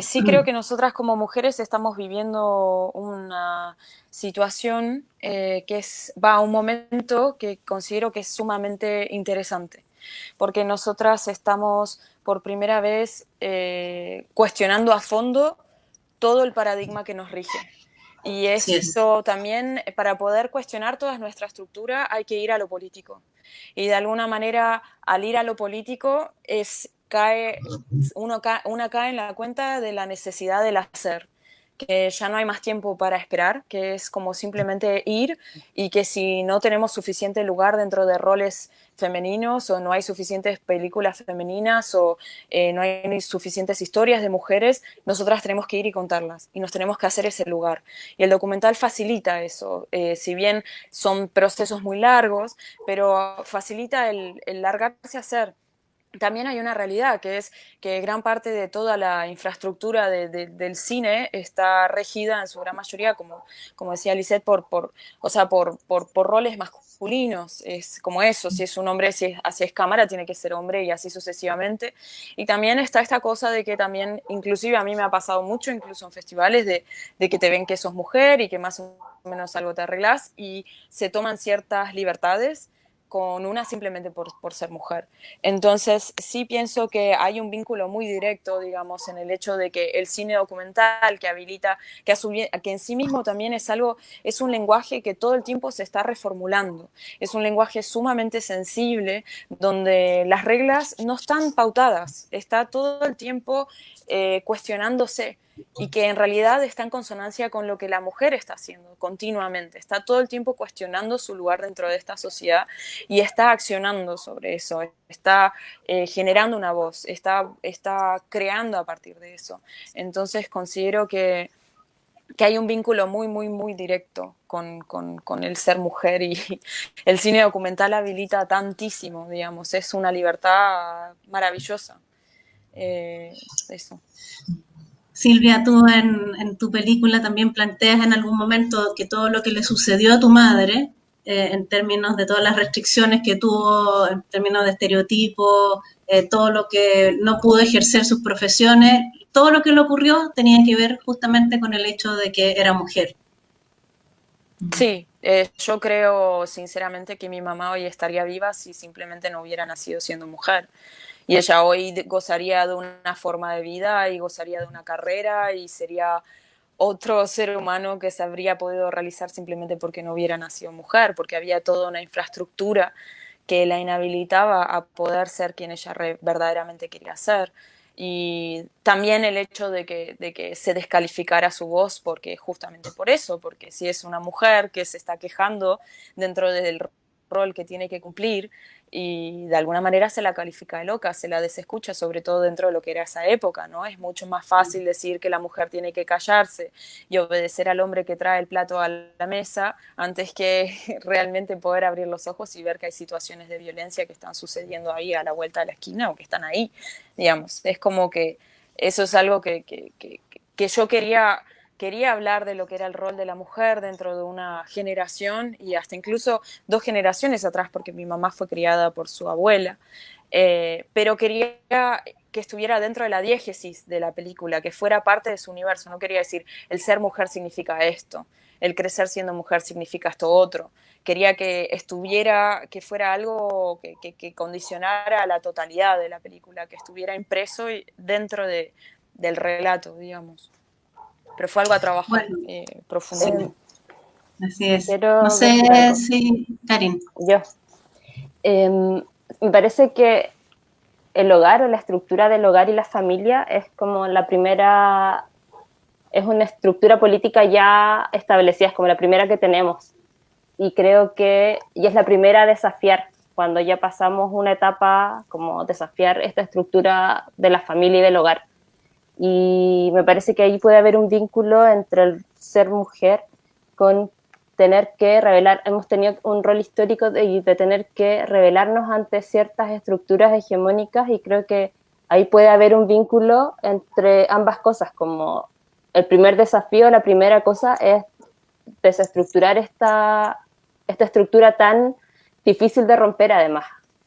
Sí creo que nosotras como mujeres estamos viviendo una situación que va a un momento que considero que es sumamente interesante, porque nosotras estamos por primera vez cuestionando a fondo todo el paradigma que nos rige. Y eso también, para poder cuestionar toda nuestra estructura, hay que ir a lo político. Y de alguna manera, al ir a lo político, es una cae en la cuenta de la necesidad del hacer, que ya no hay más tiempo para esperar, que es como simplemente ir, y que si no tenemos suficiente lugar dentro de roles femeninos, o no hay suficientes películas femeninas, o no hay suficientes historias de mujeres, nosotras tenemos que ir y contarlas, y nos tenemos que hacer ese lugar. Y el documental facilita eso, si bien son procesos muy largos, pero facilita el largarse a hacer. También hay una realidad, que es que gran parte de toda la infraestructura del cine está regida en su gran mayoría, como decía Lisette, o sea, por roles masculinos. Es como eso, si es un hombre, si es cámara, tiene que ser hombre, y así sucesivamente. Y también está esta cosa de que también, inclusive a mí me ha pasado mucho, incluso en festivales, de que te ven que sos mujer y que más o menos algo te arreglás, y se toman ciertas libertades con una simplemente por ser mujer. Entonces, sí pienso que hay un vínculo muy directo, digamos, en el hecho de que el cine documental, que habilita, que en sí mismo también es algo, es un lenguaje que todo el tiempo se está reformulando. Es un lenguaje sumamente sensible, donde las reglas no están pautadas, está todo el tiempo cuestionándose, y que en realidad está en consonancia con lo que la mujer está haciendo continuamente. Está todo el tiempo cuestionando su lugar dentro de esta sociedad, y está accionando sobre eso, está generando una voz, está creando a partir de eso. Entonces considero que hay un vínculo muy, muy, muy directo con el ser mujer, y el cine documental habilita tantísimo, digamos, es una libertad maravillosa. Eso. Silvia, tú en tu película también planteas en algún momento que todo lo que le sucedió a tu madre, en términos de todas las restricciones que tuvo, en términos de estereotipos, todo lo que no pudo ejercer sus profesiones, todo lo que le ocurrió tenía que ver justamente con el hecho de que era mujer. Sí, yo creo sinceramente que mi mamá hoy estaría viva si simplemente no hubiera nacido siendo mujer. Y ella hoy gozaría de una forma de vida, y gozaría de una carrera, y sería otro ser humano que se habría podido realizar simplemente porque no hubiera nacido mujer, porque había toda una infraestructura que la inhabilitaba a poder ser quien ella verdaderamente quería ser. Y también el hecho de que se descalificara su voz, porque justamente por eso, porque si es una mujer que se está quejando dentro del rol que tiene que cumplir, y de alguna manera se la califica de loca, se la desescucha, sobre todo dentro de lo que era esa época, ¿no? Es mucho más fácil decir que la mujer tiene que callarse y obedecer al hombre que trae el plato a la mesa, antes que realmente poder abrir los ojos y ver que hay situaciones de violencia que están sucediendo ahí a la vuelta de la esquina, o que están ahí, digamos. Es como que eso es algo que yo quería hablar, de lo que era el rol de la mujer dentro de una generación, y hasta incluso 2 generaciones atrás, porque mi mamá fue criada por su abuela, pero quería que estuviera dentro de la diégesis de la película, que fuera parte de su universo. No quería decir, el ser mujer significa esto, el crecer siendo mujer significa esto otro. Quería que que fuera algo que condicionara a la totalidad de la película, que estuviera impreso dentro del relato, digamos. Pero fue algo a trabajar Bueno, profundamente. así es. No Quiero decir sé algo. si, Karin. Yo. Me parece que el hogar, o la estructura del hogar y la familia, es como la primera, es una estructura política ya establecida, es como la primera que tenemos. Y creo que, y es la primera a desafiar, cuando ya pasamos una etapa, como desafiar esta estructura de la familia y del hogar. Y me parece que ahí puede haber un vínculo entre el ser mujer con tener que revelar, hemos tenido un rol histórico de tener que revelarnos ante ciertas estructuras hegemónicas, y creo que ahí puede haber un vínculo entre ambas cosas, como el primer desafío, la primera cosa es desestructurar esta estructura tan difícil de romper, además,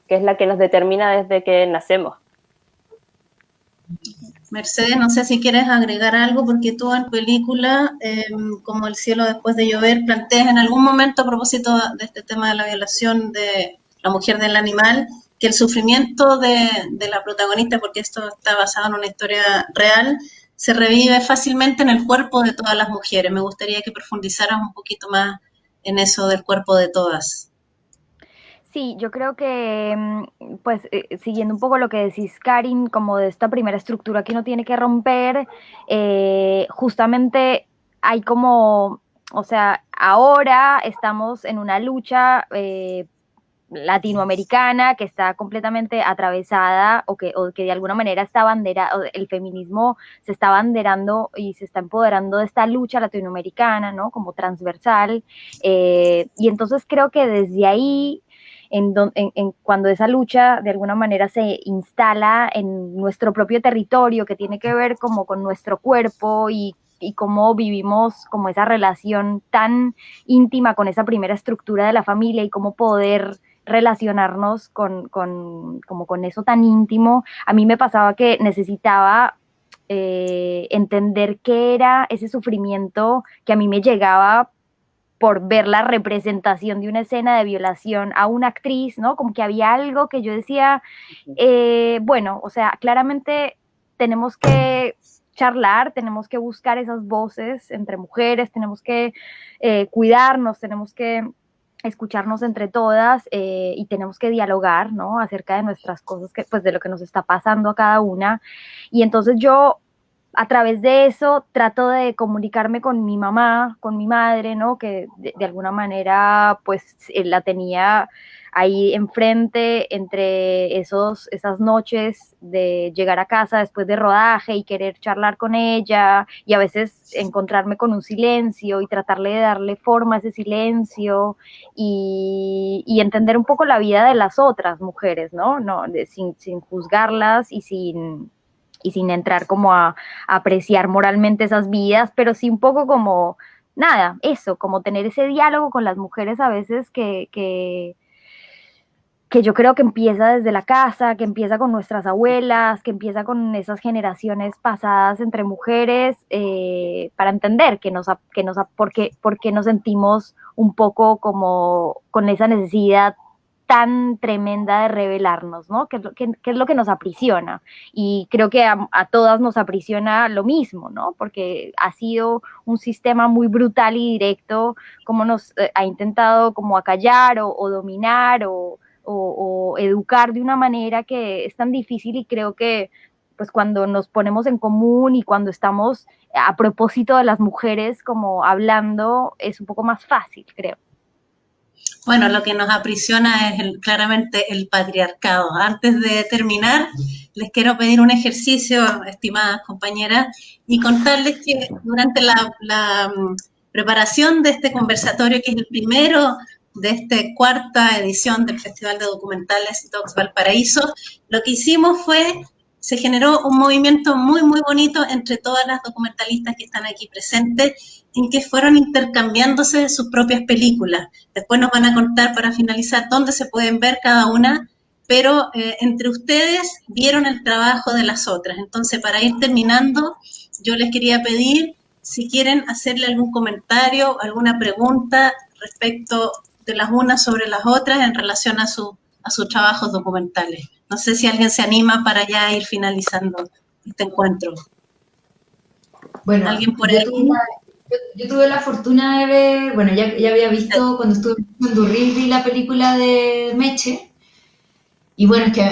que es la que nos determina desde que nacemos. Mercedes, no sé si quieres agregar algo, porque tú en película, como El cielo después de llover, planteas en algún momento, a propósito de este tema de la violación de la mujer del animal, que el sufrimiento de la protagonista, porque esto está basado en una historia real, se revive fácilmente en el cuerpo de todas las mujeres. Me gustaría que profundizaras un poquito más en eso del cuerpo de todas. Sí, yo creo que, pues, siguiendo un poco lo que decís, Karin, como de esta primera estructura que uno tiene que romper, justamente hay como, o sea, ahora estamos en una lucha latinoamericana que está completamente atravesada o que de alguna manera está bandera, el feminismo se está banderando y se está empoderando de esta lucha latinoamericana, ¿no? Como transversal. Y entonces creo que desde ahí cuando esa lucha de alguna manera se instala en nuestro propio territorio, que tiene que ver como con nuestro cuerpo y cómo vivimos como esa relación tan íntima con esa primera estructura de la familia y cómo poder relacionarnos como con eso tan íntimo. A mí me pasaba que necesitaba entender qué era ese sufrimiento que a mí me llegaba por ver la representación de una escena de violación a una actriz, ¿no? Como que había algo que yo decía, bueno, o sea, claramente tenemos que charlar, tenemos que buscar esas voces entre mujeres, tenemos que cuidarnos, tenemos que escucharnos entre todas y tenemos que dialogar, ¿no? Acerca de nuestras cosas, pues de lo que nos está pasando a cada una. Y entonces yo a través de eso trato de comunicarme con mi mamá, con mi madre, ¿no? Que de alguna manera pues la tenía ahí enfrente entre esas noches de llegar a casa después de rodaje y querer charlar con ella y a veces encontrarme con un silencio y tratarle de darle forma a ese silencio y entender un poco la vida de las otras mujeres, ¿no? Sin juzgarlas y sin entrar como a apreciar moralmente esas vidas, pero sí un poco como, nada, eso, como tener ese diálogo con las mujeres a veces que yo creo que empieza desde la casa, que empieza con nuestras abuelas, que empieza con esas generaciones pasadas entre mujeres, para entender por qué nos sentimos un poco como con esa necesidad tan tremenda de revelarnos, ¿no? ¿Qué es lo que nos aprisiona? Y creo que a todas nos aprisiona lo mismo, ¿no? Porque ha sido un sistema muy brutal y directo, como nos ha intentado como acallar o dominar o educar de una manera que es tan difícil y creo que pues cuando nos ponemos en común y cuando estamos a propósito de las mujeres como hablando es un poco más fácil, creo. Bueno, lo que nos aprisiona es claramente el patriarcado. Antes de terminar, les quiero pedir un ejercicio, estimadas compañeras, y contarles que durante la preparación de este conversatorio, que es el primero de esta cuarta edición del Festival de Documentales Docs Valparaíso, lo que hicimos fue, se generó un movimiento muy, muy bonito entre todas las documentalistas que están aquí presentes, en que fueron intercambiándose sus propias películas. Después nos van a contar para finalizar dónde se pueden ver cada una, pero entre ustedes vieron el trabajo de las otras. Entonces, para ir terminando, yo les quería pedir si quieren hacerle algún comentario, alguna pregunta respecto de las unas sobre las otras en relación a sus trabajos documentales. No sé si alguien se anima para ya ir finalizando este encuentro. Bueno, ¿Alguien por ahí? Yo tuve la fortuna de ver, bueno, ya había visto cuando estuve en Durri, vi la película de Meche, y bueno, es que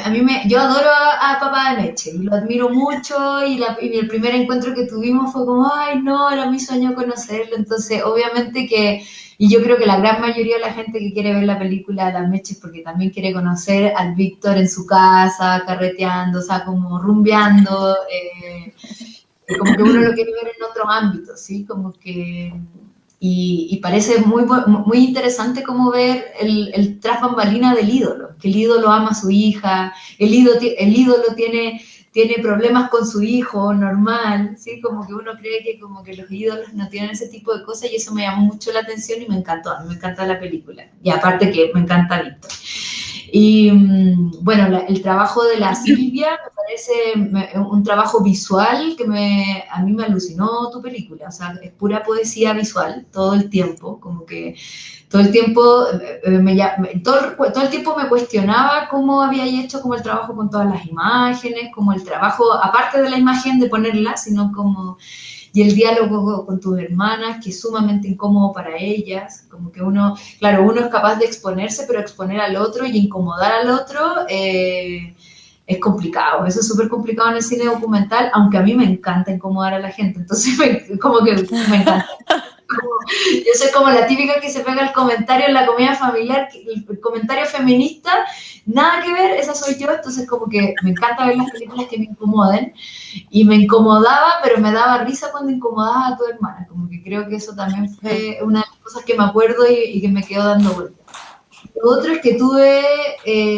yo adoro a Papá de Meche, y lo admiro mucho, y el primer encuentro que tuvimos fue como, ay no, era mi sueño conocerlo, entonces obviamente y yo creo que la gran mayoría de la gente que quiere ver la película de Las Meches porque también quiere conocer al Víctor en su casa, carreteando, o sea, como rumbeando, como que uno lo quiere ver en otros ámbitos, ¿sí? Como que... Y parece muy interesante como ver el tras bambalina del ídolo, que el ídolo ama a su hija, el ídolo tiene problemas con su hijo, normal, ¿sí? Como que uno cree que como que los ídolos no tienen ese tipo de cosas y eso me llamó mucho la atención y me encantó, me encanta la película. Y aparte que me encanta Víctor. Y bueno, el trabajo de la Silvia me parece un trabajo visual que a mí me alucinó tu película, o sea, es pura poesía visual todo el tiempo, como que todo el tiempo todo el tiempo me cuestionaba cómo había hecho como el trabajo con todas las imágenes, como el trabajo, aparte de la imagen de ponerla, sino como... y el diálogo con tus hermanas, que es sumamente incómodo para ellas, como que uno, claro, uno es capaz de exponerse, pero exponer al otro y incomodar al otro es complicado, eso es súper complicado en el cine documental, aunque a mí me encanta incomodar a la gente, entonces como que me encanta. Yo soy como la típica que se pega el comentario en la comida familiar, el comentario feminista, nada que ver, esa soy yo, entonces como que me encanta ver las películas que me incomoden, y me incomodaba, pero me daba risa cuando incomodaba a tu hermana, como que creo que eso también fue una de las cosas que me acuerdo y que me quedó dando vueltas. Lo otro es que tuve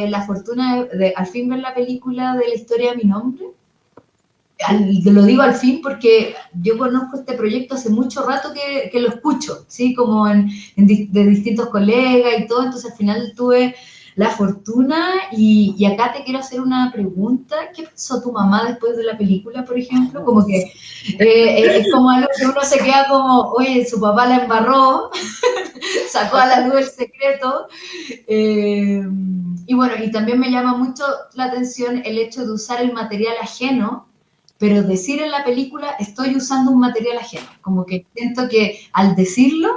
la fortuna de al fin ver la película de La historia de mi nombre. Lo digo al fin porque yo conozco este proyecto hace mucho rato que lo escucho, ¿sí? Como de distintos colegas y todo, entonces al final tuve la fortuna y acá te quiero hacer una pregunta. ¿Qué pensó tu mamá después de la película, por ejemplo? Como que es como algo que uno se queda como, oye, su papá la embarró, sacó a la luz el secreto. Y bueno, y también me llama mucho la atención el hecho de usar el material ajeno, pero decir en la película estoy usando un material ajeno, como que siento que al decirlo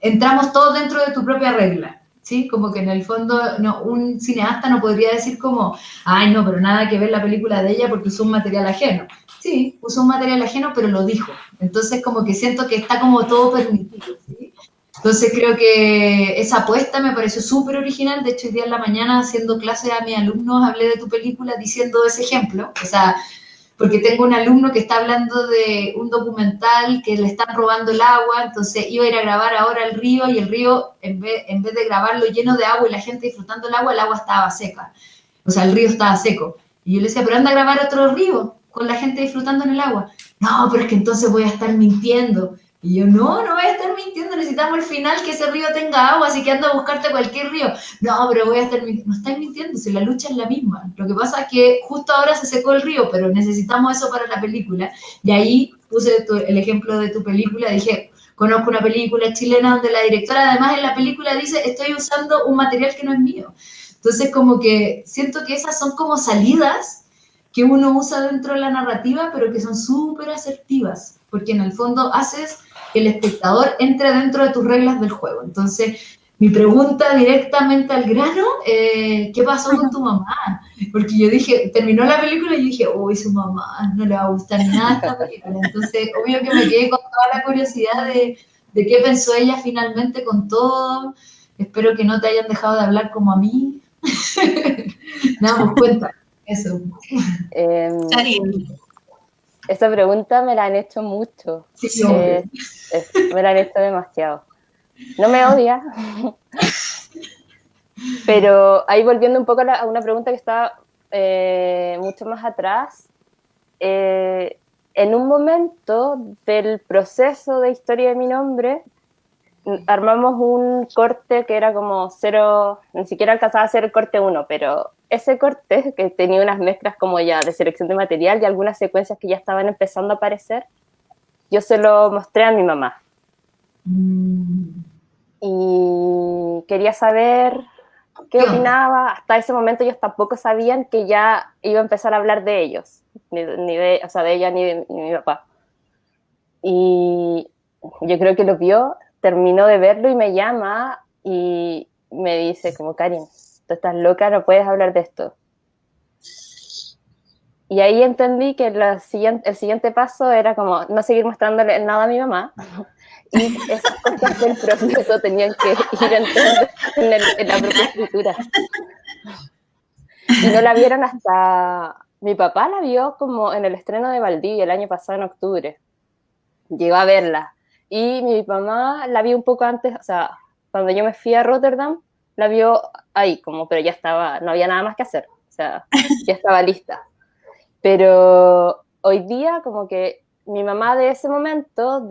entramos todos dentro de tu propia regla, ¿sí? Como que en el fondo no, un cineasta no podría decir como, ay no, pero nada que ver la película de ella porque usó un material ajeno. Sí, usó un material ajeno, pero lo dijo. Entonces como que siento que está como todo permitido, ¿sí? Entonces creo que esa apuesta me pareció súper original. De hecho, hoy día en la mañana haciendo clase a mis alumnos hablé de tu película diciendo ese ejemplo. O sea, porque tengo un alumno que está hablando de un documental que le están robando el agua, entonces iba a ir a grabar ahora el río y el río, en vez de grabarlo lleno de agua y la gente disfrutando el agua estaba seca. O sea, el río estaba seco. Y yo le decía, pero anda a grabar otro río con la gente disfrutando en el agua. No, pero es que entonces voy a estar mintiendo. Y yo, no voy a estar mintiendo, necesitamos al final que ese río tenga agua, así que anda a buscarte cualquier río. No, pero voy a estar mintiendo. No estáis mintiendo, si la lucha es la misma. Lo que pasa es que justo ahora se secó el río, pero necesitamos eso para la película. Y ahí puse el ejemplo de tu película, dije, conozco una película chilena donde la directora además en la película dice, estoy usando un material que no es mío. Entonces como que siento que esas son como salidas que uno usa dentro de la narrativa, pero que son súper asertivas, porque en el fondo haces que el espectador entre dentro de tus reglas del juego. Entonces, mi pregunta directamente al grano, ¿qué pasó con tu mamá? Porque yo dije, terminó la película y yo dije, uy, su mamá no le va a gustar nada esta película. Entonces, obvio que me quedé con toda la curiosidad de qué pensó ella finalmente con todo. Espero que no te hayan dejado de hablar como a mí. Nada, pues cuenta, eso. Karin. Esa pregunta me la han hecho mucho. Sí, hombre. Me la han hecho demasiado. No me odia, pero ahí volviendo un poco a una pregunta que estaba mucho más atrás, en un momento del proceso de Historia de mi nombre, armamos un corte que era como cero, ni siquiera alcanzaba a ser el corte 1, pero ese corte, que tenía unas mezclas como ya de selección de material y algunas secuencias que ya estaban empezando a aparecer, yo se lo mostré a mi mamá. Y quería saber qué opinaba. Hasta ese momento ellos tampoco sabían que ya iba a empezar a hablar de ellos, o sea, de ella ni de mi papá. Y yo creo que lo vio, terminó de verlo y me llama y me dice como, Karin, tú estás loca, no puedes hablar de esto. Y ahí entendí que el siguiente paso era como no seguir mostrándole nada a mi mamá, y esas cosas del proceso tenían que ir entrando en la propia escritura. Y no la vieron hasta... Mi papá la vio como en el estreno de Valdivia el año pasado en octubre. Llegó a verla. Y mi mamá la vio un poco antes, o sea, cuando yo me fui a Rotterdam, la vio ahí, como, pero ya estaba, no había nada más que hacer. O sea, ya estaba lista. Pero hoy día como que mi mamá de ese momento,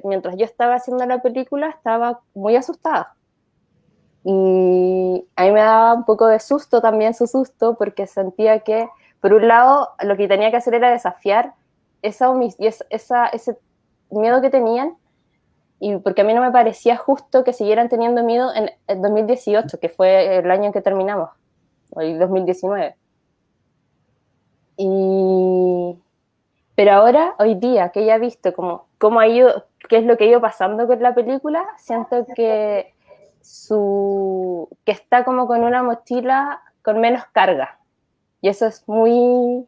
mientras yo estaba haciendo la película, estaba muy asustada. Y a mí me daba un poco de susto también, su susto, porque sentía que, por un lado, lo que tenía que hacer era desafiar ese miedo que tenían, y porque a mí no me parecía justo que siguieran teniendo miedo en el 2018, que fue el año en que terminamos, o el 2019. Pero ahora, hoy día, que ya he visto cómo ha ido, qué es lo que ha ido pasando con la película, siento que que está como con una mochila con menos carga. Y eso es muy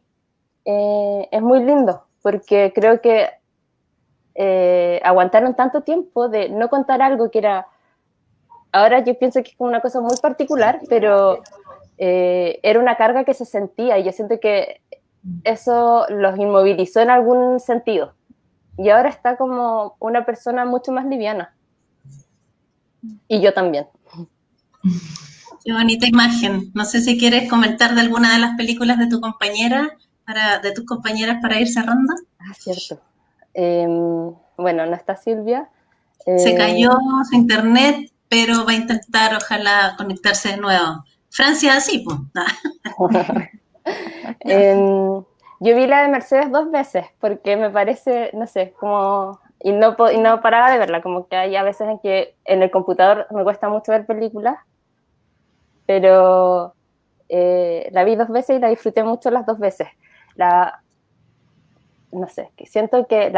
lindo, porque creo que aguantaron tanto tiempo de no contar algo que era, ahora yo pienso que es como una cosa muy particular, pero era una carga que se sentía y yo siento que eso los inmovilizó en algún sentido. Y ahora está como una persona mucho más liviana. Y yo también. Qué bonita imagen. No sé si quieres comentar de alguna de las películas de tu compañera, de tus compañeras para ir cerrando. Ah, cierto. Bueno, no está Silvia. Se cayó su internet, pero va a intentar, ojalá, conectarse de nuevo. Francia, sí, pues. Yo vi la de Mercedes 2 veces, porque me parece, no sé, como... y no paraba de verla, como que hay a veces en que en el computador me cuesta mucho ver películas, pero la vi 2 veces y la disfruté mucho las 2 veces. No sé, que siento que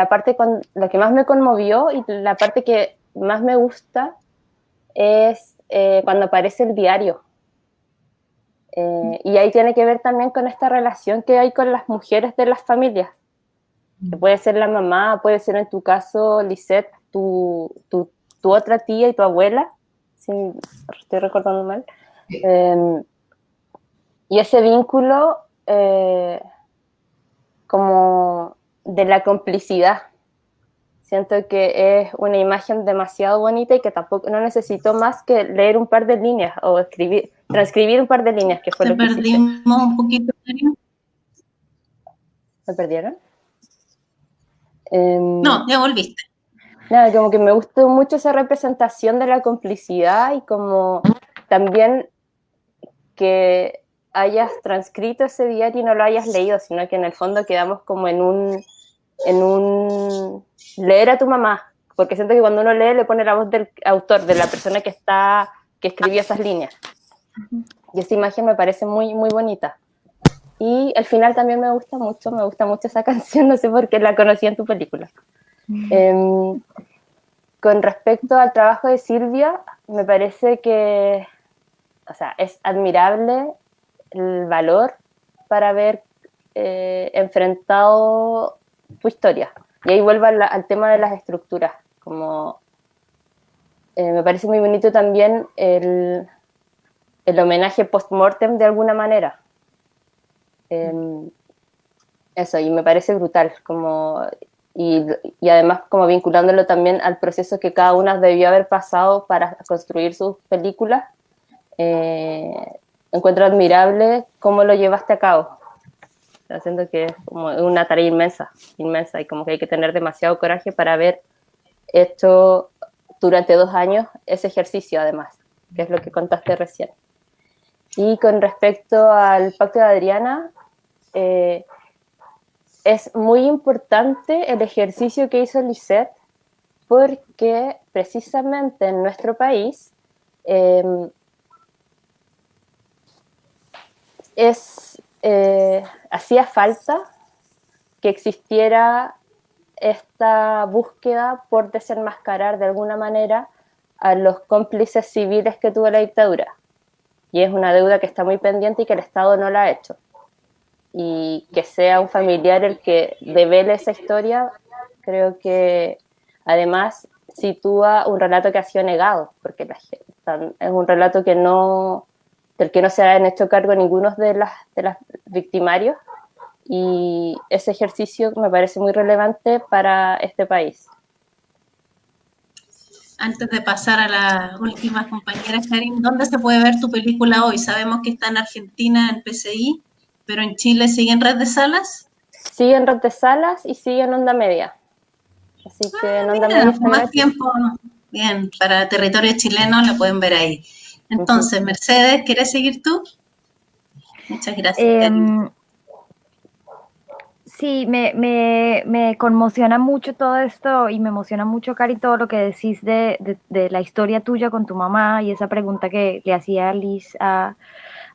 lo que más me conmovió y la parte que más me gusta es cuando aparece el diario. Y ahí tiene que ver también con esta relación que hay con las mujeres de las familias, que puede ser la mamá, puede ser en tu caso, Lisette, tu otra tía y tu abuela, si estoy recordando mal. Y ese vínculo como de la complicidad. Siento que es una imagen demasiado bonita y que tampoco no necesito más que leer un par de líneas o transcribir un par de líneas, que fue Te lo que hiciste. perdimos un poquito, Mario. ¿Me perdieron? No, ya volviste. Nada, como que me gustó mucho esa representación de la complicidad y como también que hayas transcrito ese diario y no lo hayas leído, sino que en el fondo quedamos como en un leer a tu mamá, porque siento que cuando uno lee le pone la voz del autor, de la persona que escribió esas líneas. Y esa imagen me parece muy, muy bonita. Y el final también me gusta mucho esa canción, no sé por qué la conocí en tu película. Con respecto al trabajo de Silvia, me parece que, o sea, es admirable el valor para haber enfrentado tu historia. Y ahí vuelvo al tema de las estructuras. Como, me parece muy bonito también el homenaje post-mortem de alguna manera. Eso, y me parece brutal. Y además como vinculándolo también al proceso que cada una debió haber pasado para construir sus películas. Encuentro admirable cómo lo llevaste a cabo. Siento que es como una tarea inmensa, inmensa, y como que hay que tener demasiado coraje para haber hecho durante 2 años ese ejercicio, además, que es lo que contaste recién. Y con respecto al Pacto de Adriana, es muy importante el ejercicio que hizo Lisette, porque precisamente en nuestro país hacía falta que existiera esta búsqueda por desenmascarar de alguna manera a los cómplices civiles que tuvo la dictadura. Y es una deuda que está muy pendiente y que el Estado no la ha hecho. Y que sea un familiar el que devele esa historia, creo que además sitúa un relato que ha sido negado, porque es un relato del que no se han hecho cargo ninguno de las victimarios, y ese ejercicio me parece muy relevante para este país. Antes de pasar a las últimas compañeras, Karin, ¿dónde se puede ver tu película hoy? Sabemos que está en Argentina, en PCI, pero en Chile sigue en red de salas. Sigue en red de salas y sigue en Onda Media. Así que en Onda Media está más tiempo. Bien, para territorio chileno la pueden ver ahí. Entonces, Mercedes, ¿quieres seguir tú? Muchas gracias. Sí, me conmociona mucho todo esto y me emociona mucho, Cari, todo lo que decís de la historia tuya con tu mamá y esa pregunta que le hacía Liz a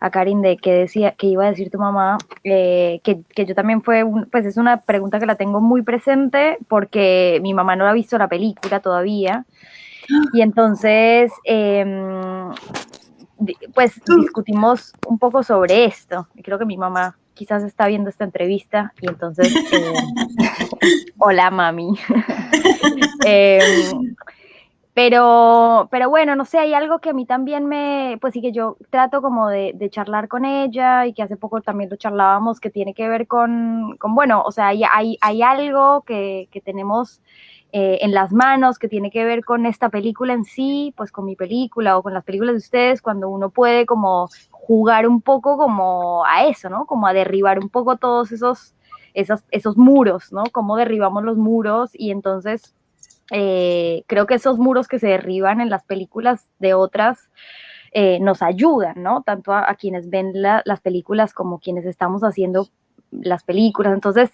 a Karin de qué decía, qué iba a decir tu mamá, que yo también pues es una pregunta que la tengo muy presente porque mi mamá no ha visto la película todavía y entonces pues discutimos un poco sobre esto y creo que mi mamá quizás está viendo esta entrevista y entonces, hola mami. Pero bueno, no sé, hay algo que a mí también pues sí que yo trato como de charlar con ella y que hace poco también lo charlábamos, que tiene que ver con bueno, o sea, hay algo que tenemos en las manos que tiene que ver con esta película en sí, pues con mi película o con las películas de ustedes, cuando uno puede como jugar un poco como a eso, ¿no? Como a derribar un poco todos esos muros, ¿no? Cómo derribamos los muros y entonces creo que esos muros que se derriban en las películas de otras nos ayudan, ¿no? Tanto a quienes ven las películas como quienes estamos haciendo las películas. Entonces,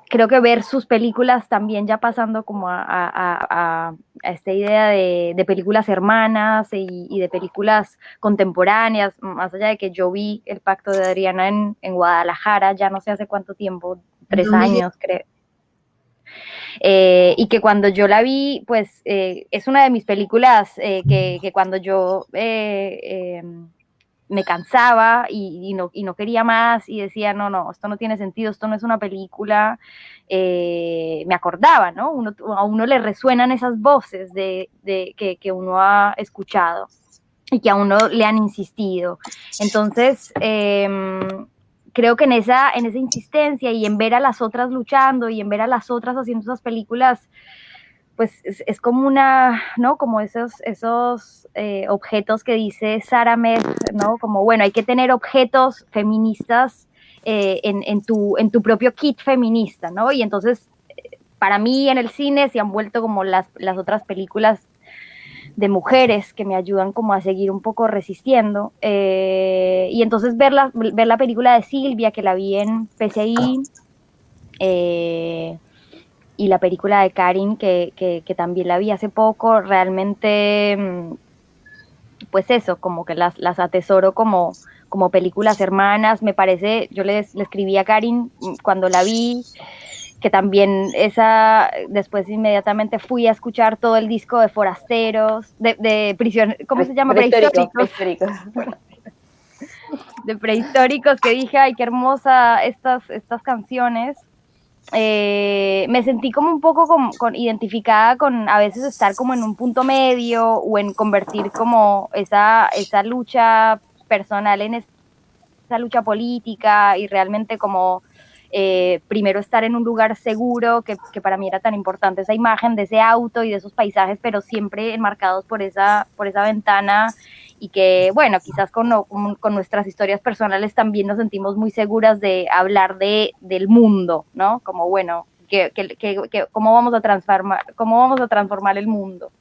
creo que ver sus películas también ya pasando como a esta idea de películas hermanas y de películas contemporáneas, más allá de que yo vi El Pacto de Adriana en Guadalajara, ya no sé hace cuánto tiempo, 3 años creo. Y que cuando yo la vi, pues es una de mis películas que cuando yo me cansaba y no quería más y decía, no, esto no tiene sentido, esto no es una película, me acordaba, ¿no? A uno le resuenan esas voces que uno ha escuchado y que a uno le han insistido. Entonces, creo que en esa insistencia y en ver a las otras luchando y en ver a las otras haciendo esas películas, pues es como ¿no? Como esos objetos que dice Sara Mead, ¿no? Como, bueno, hay que tener objetos feministas en tu propio kit feminista, ¿no? Y entonces, para mí en el cine se han vuelto como las otras películas de mujeres que me ayudan como a seguir un poco resistiendo. Y entonces ver la película de Silvia, que la vi en PCI, y la película de Karin, que también la vi hace poco, realmente, pues eso, como que las atesoro como películas hermanas. Me parece, yo le escribí a Karin cuando la vi, que también después inmediatamente fui a escuchar todo el disco de Forasteros, de prisioneros, ¿cómo se llama? Prehistóricos. De Prehistóricos, que dije, ay, qué hermosa estas canciones. Me sentí como un poco identificada con a veces estar como en un punto medio o en convertir como esa lucha personal en esa lucha política y realmente como primero estar en un lugar seguro, que para mí era tan importante esa imagen de ese auto y de esos paisajes, pero siempre enmarcados por esa ventana y que, bueno, quizás con nuestras historias personales también nos sentimos muy seguras de hablar del mundo, ¿no? Como, bueno, cómo vamos a transformar el mundo.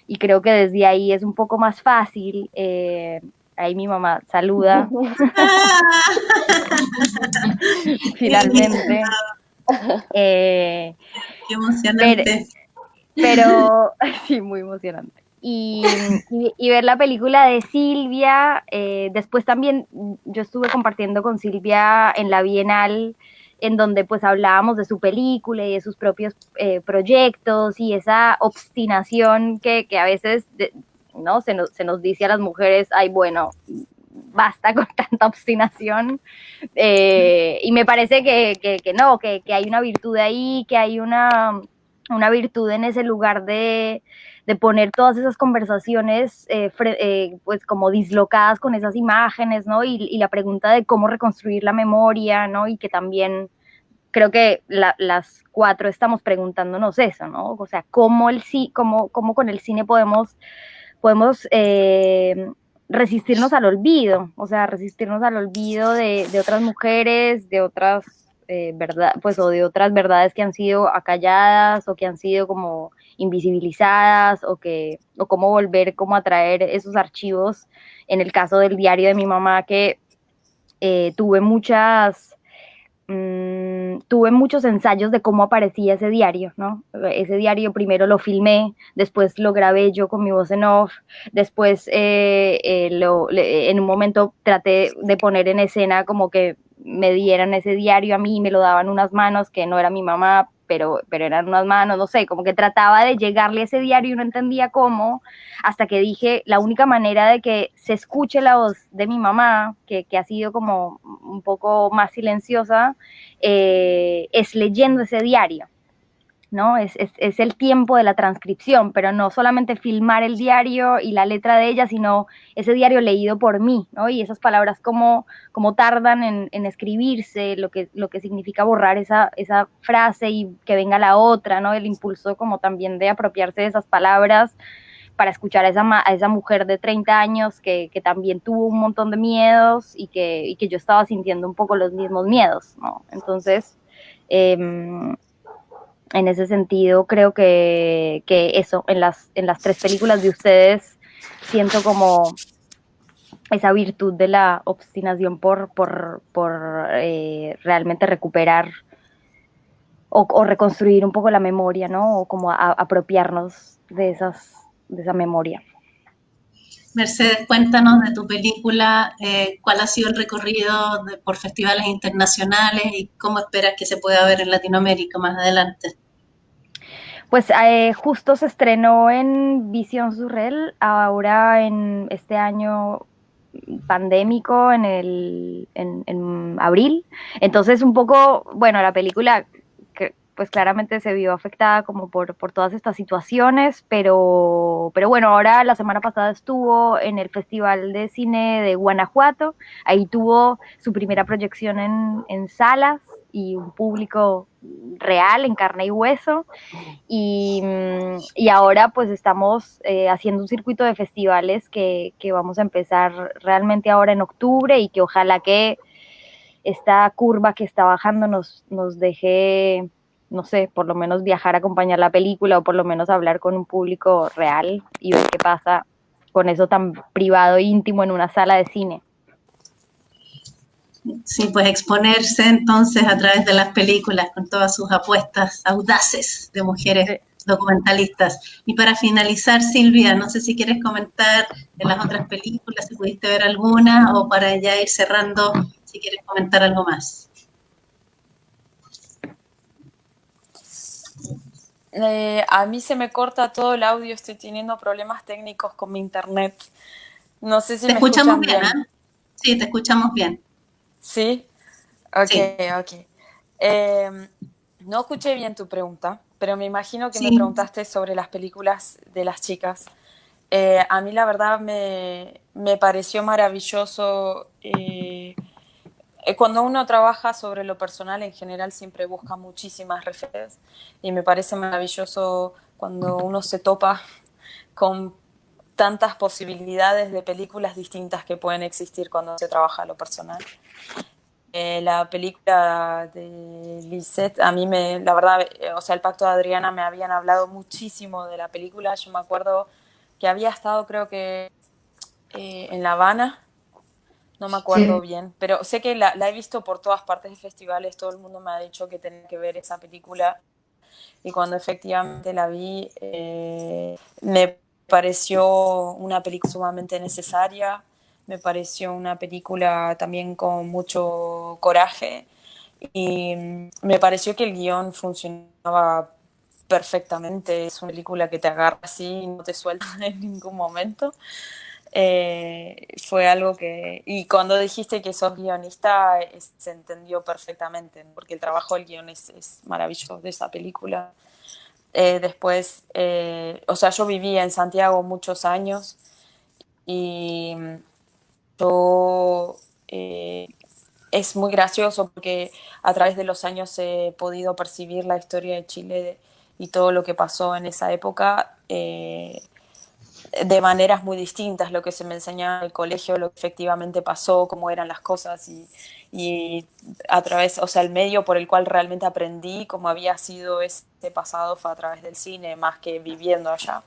Y creo que desde ahí es un poco más fácil. Ahí mi mamá saluda. Finalmente. Qué emocionante. Pero sí, muy emocionante. Y ver la película de Silvia, después también yo estuve compartiendo con Silvia en la Bienal, en donde pues hablábamos de su película y de sus propios proyectos y esa obstinación que a veces ¿no? se nos dice a las mujeres, ay, bueno, basta con tanta obstinación, y me parece que no, que hay una virtud ahí, que hay una virtud en ese lugar de poner todas esas conversaciones pues como dislocadas con esas imágenes, ¿no? Y la pregunta de cómo reconstruir la memoria, ¿no? Y que también creo que las 4 estamos preguntándonos eso, ¿no? O sea, cómo con el cine podemos resistirnos al olvido, o sea, resistirnos al olvido de otras mujeres, de otras pues, o de otras verdades que han sido acalladas o que han sido como invisibilizadas o cómo volver como a traer esos archivos. En el caso del diario de mi mamá, que tuve muchas tuve muchos ensayos de cómo aparecía ese diario, ¿no? Ese diario primero lo filmé, después lo grabé yo con mi voz en off, después en un momento traté de poner en escena como que me dieran ese diario a mí, me lo daban unas manos que no era mi mamá, pero eran unas manos, no sé, como que trataba de llegarle a ese diario y no entendía cómo, hasta que dije, la única manera de que se escuche la voz de mi mamá, que ha sido como un poco más silenciosa, es leyendo ese diario, ¿no? Es el tiempo de la transcripción, pero no solamente filmar el diario y la letra de ella, sino ese diario leído por mí, ¿no? Y esas palabras cómo tardan en escribirse, lo que significa borrar esa frase y que venga la otra, ¿no? El impulso como también de apropiarse de esas palabras para escuchar a esa mujer de 30 años que también tuvo un montón de miedos y que yo estaba sintiendo un poco los mismos miedos, ¿no? Entonces, en ese sentido, creo que eso, en las 3 películas de ustedes, siento como esa virtud de la obstinación por realmente recuperar o reconstruir un poco la memoria, ¿no? O como apropiarnos de esa memoria. Mercedes, cuéntanos de tu película, cuál ha sido el recorrido por festivales internacionales y cómo esperas que se pueda ver en Latinoamérica más adelante. Pues justo se estrenó en Visión Surreal, ahora en este año pandémico, en abril. Entonces, un poco, bueno, la película pues claramente se vio afectada como por todas estas situaciones, pero bueno, ahora la semana pasada estuvo en el Festival de Cine de Guanajuato, ahí tuvo su primera proyección en salas y un público real, en carne y hueso, y ahora pues estamos haciendo un circuito de festivales que vamos a empezar realmente ahora en octubre y que ojalá que esta curva que está bajando nos deje, no sé, por lo menos viajar a acompañar la película o por lo menos hablar con un público real y ver qué pasa con eso tan privado e íntimo en una sala de cine. Sí, pues exponerse entonces a través de las películas con todas sus apuestas audaces de mujeres documentalistas. Y para finalizar, Silvia, no sé si quieres comentar de las otras películas, si pudiste ver alguna, o para ya ir cerrando, si quieres comentar algo más. A mí se me corta todo el audio, estoy teniendo problemas técnicos con mi internet. No sé si Te me escuchamos escuchan bien, bien. ¿eh? Sí, te escuchamos bien. ¿Sí? Ok, Sí. ok. No escuché bien tu pregunta, pero me imagino que me Sí. preguntaste sobre las películas de las chicas. A mí la verdad me pareció maravilloso. Cuando uno trabaja sobre lo personal, en general siempre busca muchísimas referencias y me parece maravilloso cuando uno se topa con tantas posibilidades de películas distintas que pueden existir cuando se trabaja lo personal. La película de Lisette, a mí la verdad, o sea, El Pacto de Adriana, me habían hablado muchísimo de la película. Yo me acuerdo que había estado, creo que en La Habana, no me acuerdo Sí. bien, pero sé que la he visto por todas partes de festivales, todo el mundo me ha dicho que tenía que ver esa película y cuando efectivamente la vi me pareció una película sumamente necesaria, me pareció una película también con mucho coraje y me pareció que el guión funcionaba perfectamente, es una película que te agarra así y no te suelta en ningún momento. Fue algo que... Y cuando dijiste que sos guionista, se entendió perfectamente, ¿no? Porque el trabajo del guion es maravilloso de esa película. Después, o sea, yo vivía en Santiago muchos años y yo... es muy gracioso porque a través de los años he podido percibir la historia de Chile y todo lo que pasó en esa época de maneras muy distintas, lo que se me enseñaba en el colegio, lo que efectivamente pasó, cómo eran las cosas y a través, o sea, el medio por el cual realmente aprendí cómo había sido este pasado fue a través del cine, más que viviendo allá.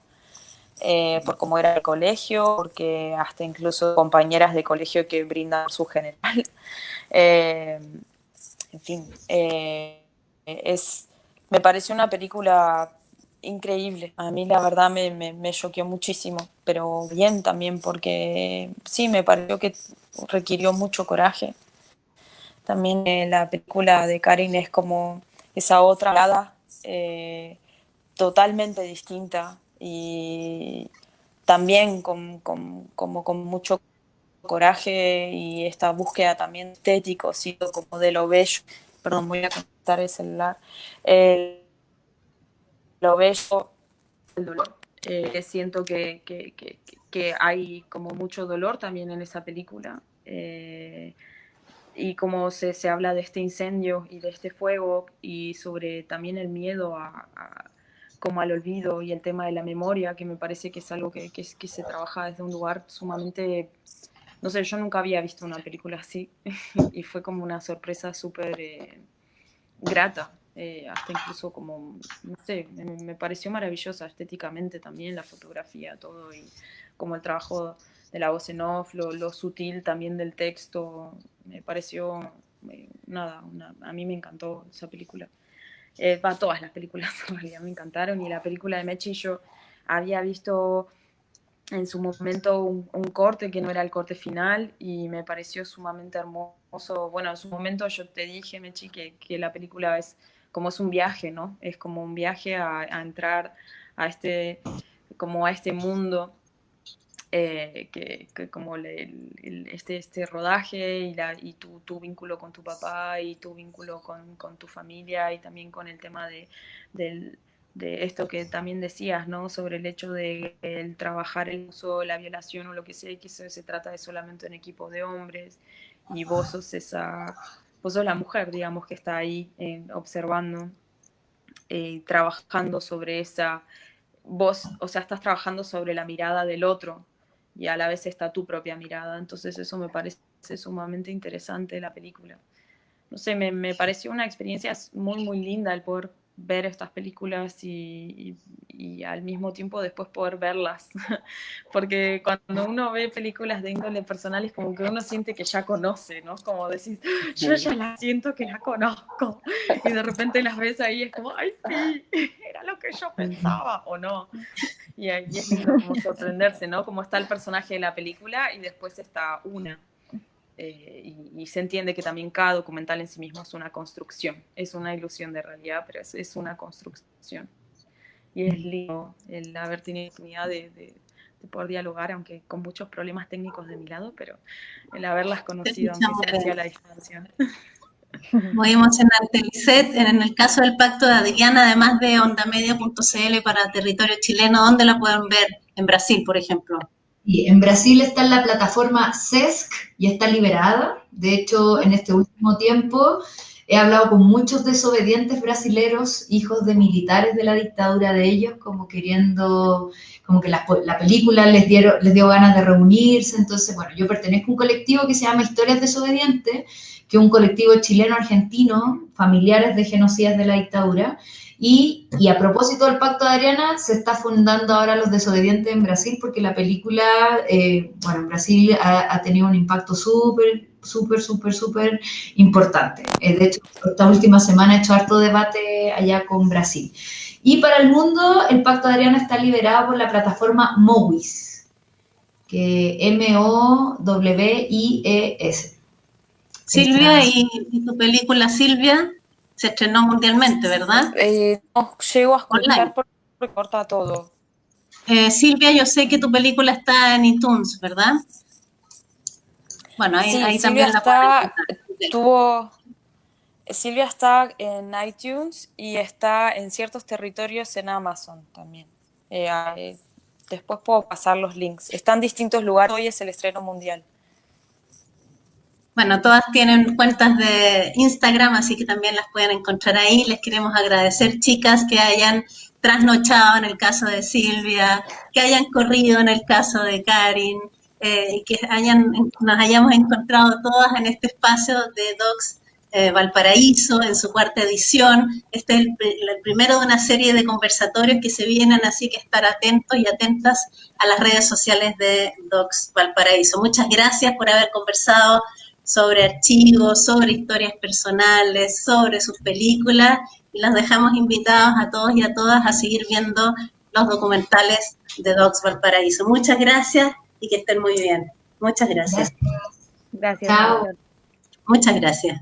Por cómo era el colegio, porque hasta incluso compañeras de colegio que brindan su general. en fin, me pareció una película increíble. A mí la verdad me choqueó muchísimo, pero bien también porque sí, me pareció que requirió mucho coraje. También la película de Karin es como esa otra mirada totalmente distinta y también como con mucho coraje y esta búsqueda también estético, ¿sí? Como de lo bello. Perdón, voy a conectar el celular. Lo bello, el dolor. Siento que hay como mucho dolor también en esa película. Y como se habla de este incendio y de este fuego y sobre también el miedo como al olvido y el tema de la memoria, que me parece que es algo que se trabaja desde un lugar sumamente, no sé, yo nunca había visto una película así y fue como una sorpresa súper grata, hasta incluso como, no sé, me pareció maravillosa estéticamente también, la fotografía, todo, y como el trabajo de la voz en off, lo sutil también del texto, me pareció, nada, a mí me encantó esa película. Todas las películas en realidad me encantaron, y la película de Mechi yo había visto en su momento un corte que no era el corte final y me pareció sumamente hermoso. Bueno, en su momento yo te dije, Mechi, que la película es como es un viaje, ¿no? Es como un viaje a entrar a como a este mundo, que como este rodaje y tu vínculo con tu papá y tu vínculo con tu familia y también con el tema de esto que también decías, ¿no? Sobre el hecho de el trabajar el uso, la violación o lo que sea, que eso se trata de solamente un equipo de hombres y vos sos la mujer, digamos, que está ahí observando, trabajando sobre vos, o sea, estás trabajando sobre la mirada del otro y a la vez está tu propia mirada, entonces eso me parece sumamente interesante de la película. No sé, me pareció una experiencia muy, muy linda el poder ver estas películas y al mismo tiempo después poder verlas. Porque cuando uno ve películas de índole personal es como que uno siente que ya conoce, ¿no? Como decís, yo ya la siento que la conozco. Y de repente las ves ahí y es como, ay, sí, era lo que yo pensaba, o no. Y ahí es lindo como sorprenderse, ¿no? Como está el personaje de la película y después está una. Y se entiende que también cada documental en sí mismo es una construcción, es una ilusión de realidad, pero es una construcción. Y es lindo el haber tenido la oportunidad de poder dialogar, aunque con muchos problemas técnicos de mi lado, pero el haberlas conocido, aunque sea a la distancia. Muy emocionante, Lisette. En el caso del Pacto de Adriana, además de ondamedia.cl para territorio chileno, ¿dónde la pueden ver? En Brasil, por ejemplo. Y en Brasil está en la plataforma SESC y está liberada. De hecho, en este último tiempo he hablado con muchos desobedientes brasileros, hijos de militares de la dictadura de ellos, como queriendo, como que la película les dio ganas de reunirse. Entonces, bueno, yo pertenezco a un colectivo que se llama Historias Desobedientes, que es un colectivo chileno-argentino, familiares de genocidas de la dictadura. Y a propósito del Pacto de Adriana, se está fundando ahora Los Desobedientes en Brasil, porque la película, bueno, en Brasil ha tenido un impacto súper importante. De hecho, esta última semana he hecho harto debate allá con Brasil. Y para el mundo, el Pacto de Adriana está liberado por la plataforma Movies, que Mowies. Silvia, y tu película Silvia se estrenó mundialmente, ¿verdad? No llego a escuchar Online. porque corta todo. Silvia, yo sé que tu película está en iTunes, ¿verdad? Bueno, ahí Sí, también la pueden encontrar. Silvia está en iTunes y está en ciertos territorios en Amazon también. Después puedo pasar los links. Está en distintos lugares. Hoy es el estreno mundial. Bueno, todas tienen cuentas de Instagram, así que también las pueden encontrar ahí. Les queremos agradecer, chicas, que hayan trasnochado en el caso de Silvia, que hayan corrido en el caso de Karin, y que nos hayamos encontrado todas en este espacio de Docs Valparaíso, en su cuarta edición. Este es el primero de una serie de conversatorios que se vienen, así que estar atentos y atentas a las redes sociales de Docs Valparaíso. Muchas gracias por haber conversado sobre archivos, sobre historias personales, sobre sus películas, y los dejamos invitados a todos y a todas a seguir viendo los documentales de Docs Valparaíso. Muchas gracias y que estén muy bien. Muchas gracias. Gracias. Chao. Muchas gracias.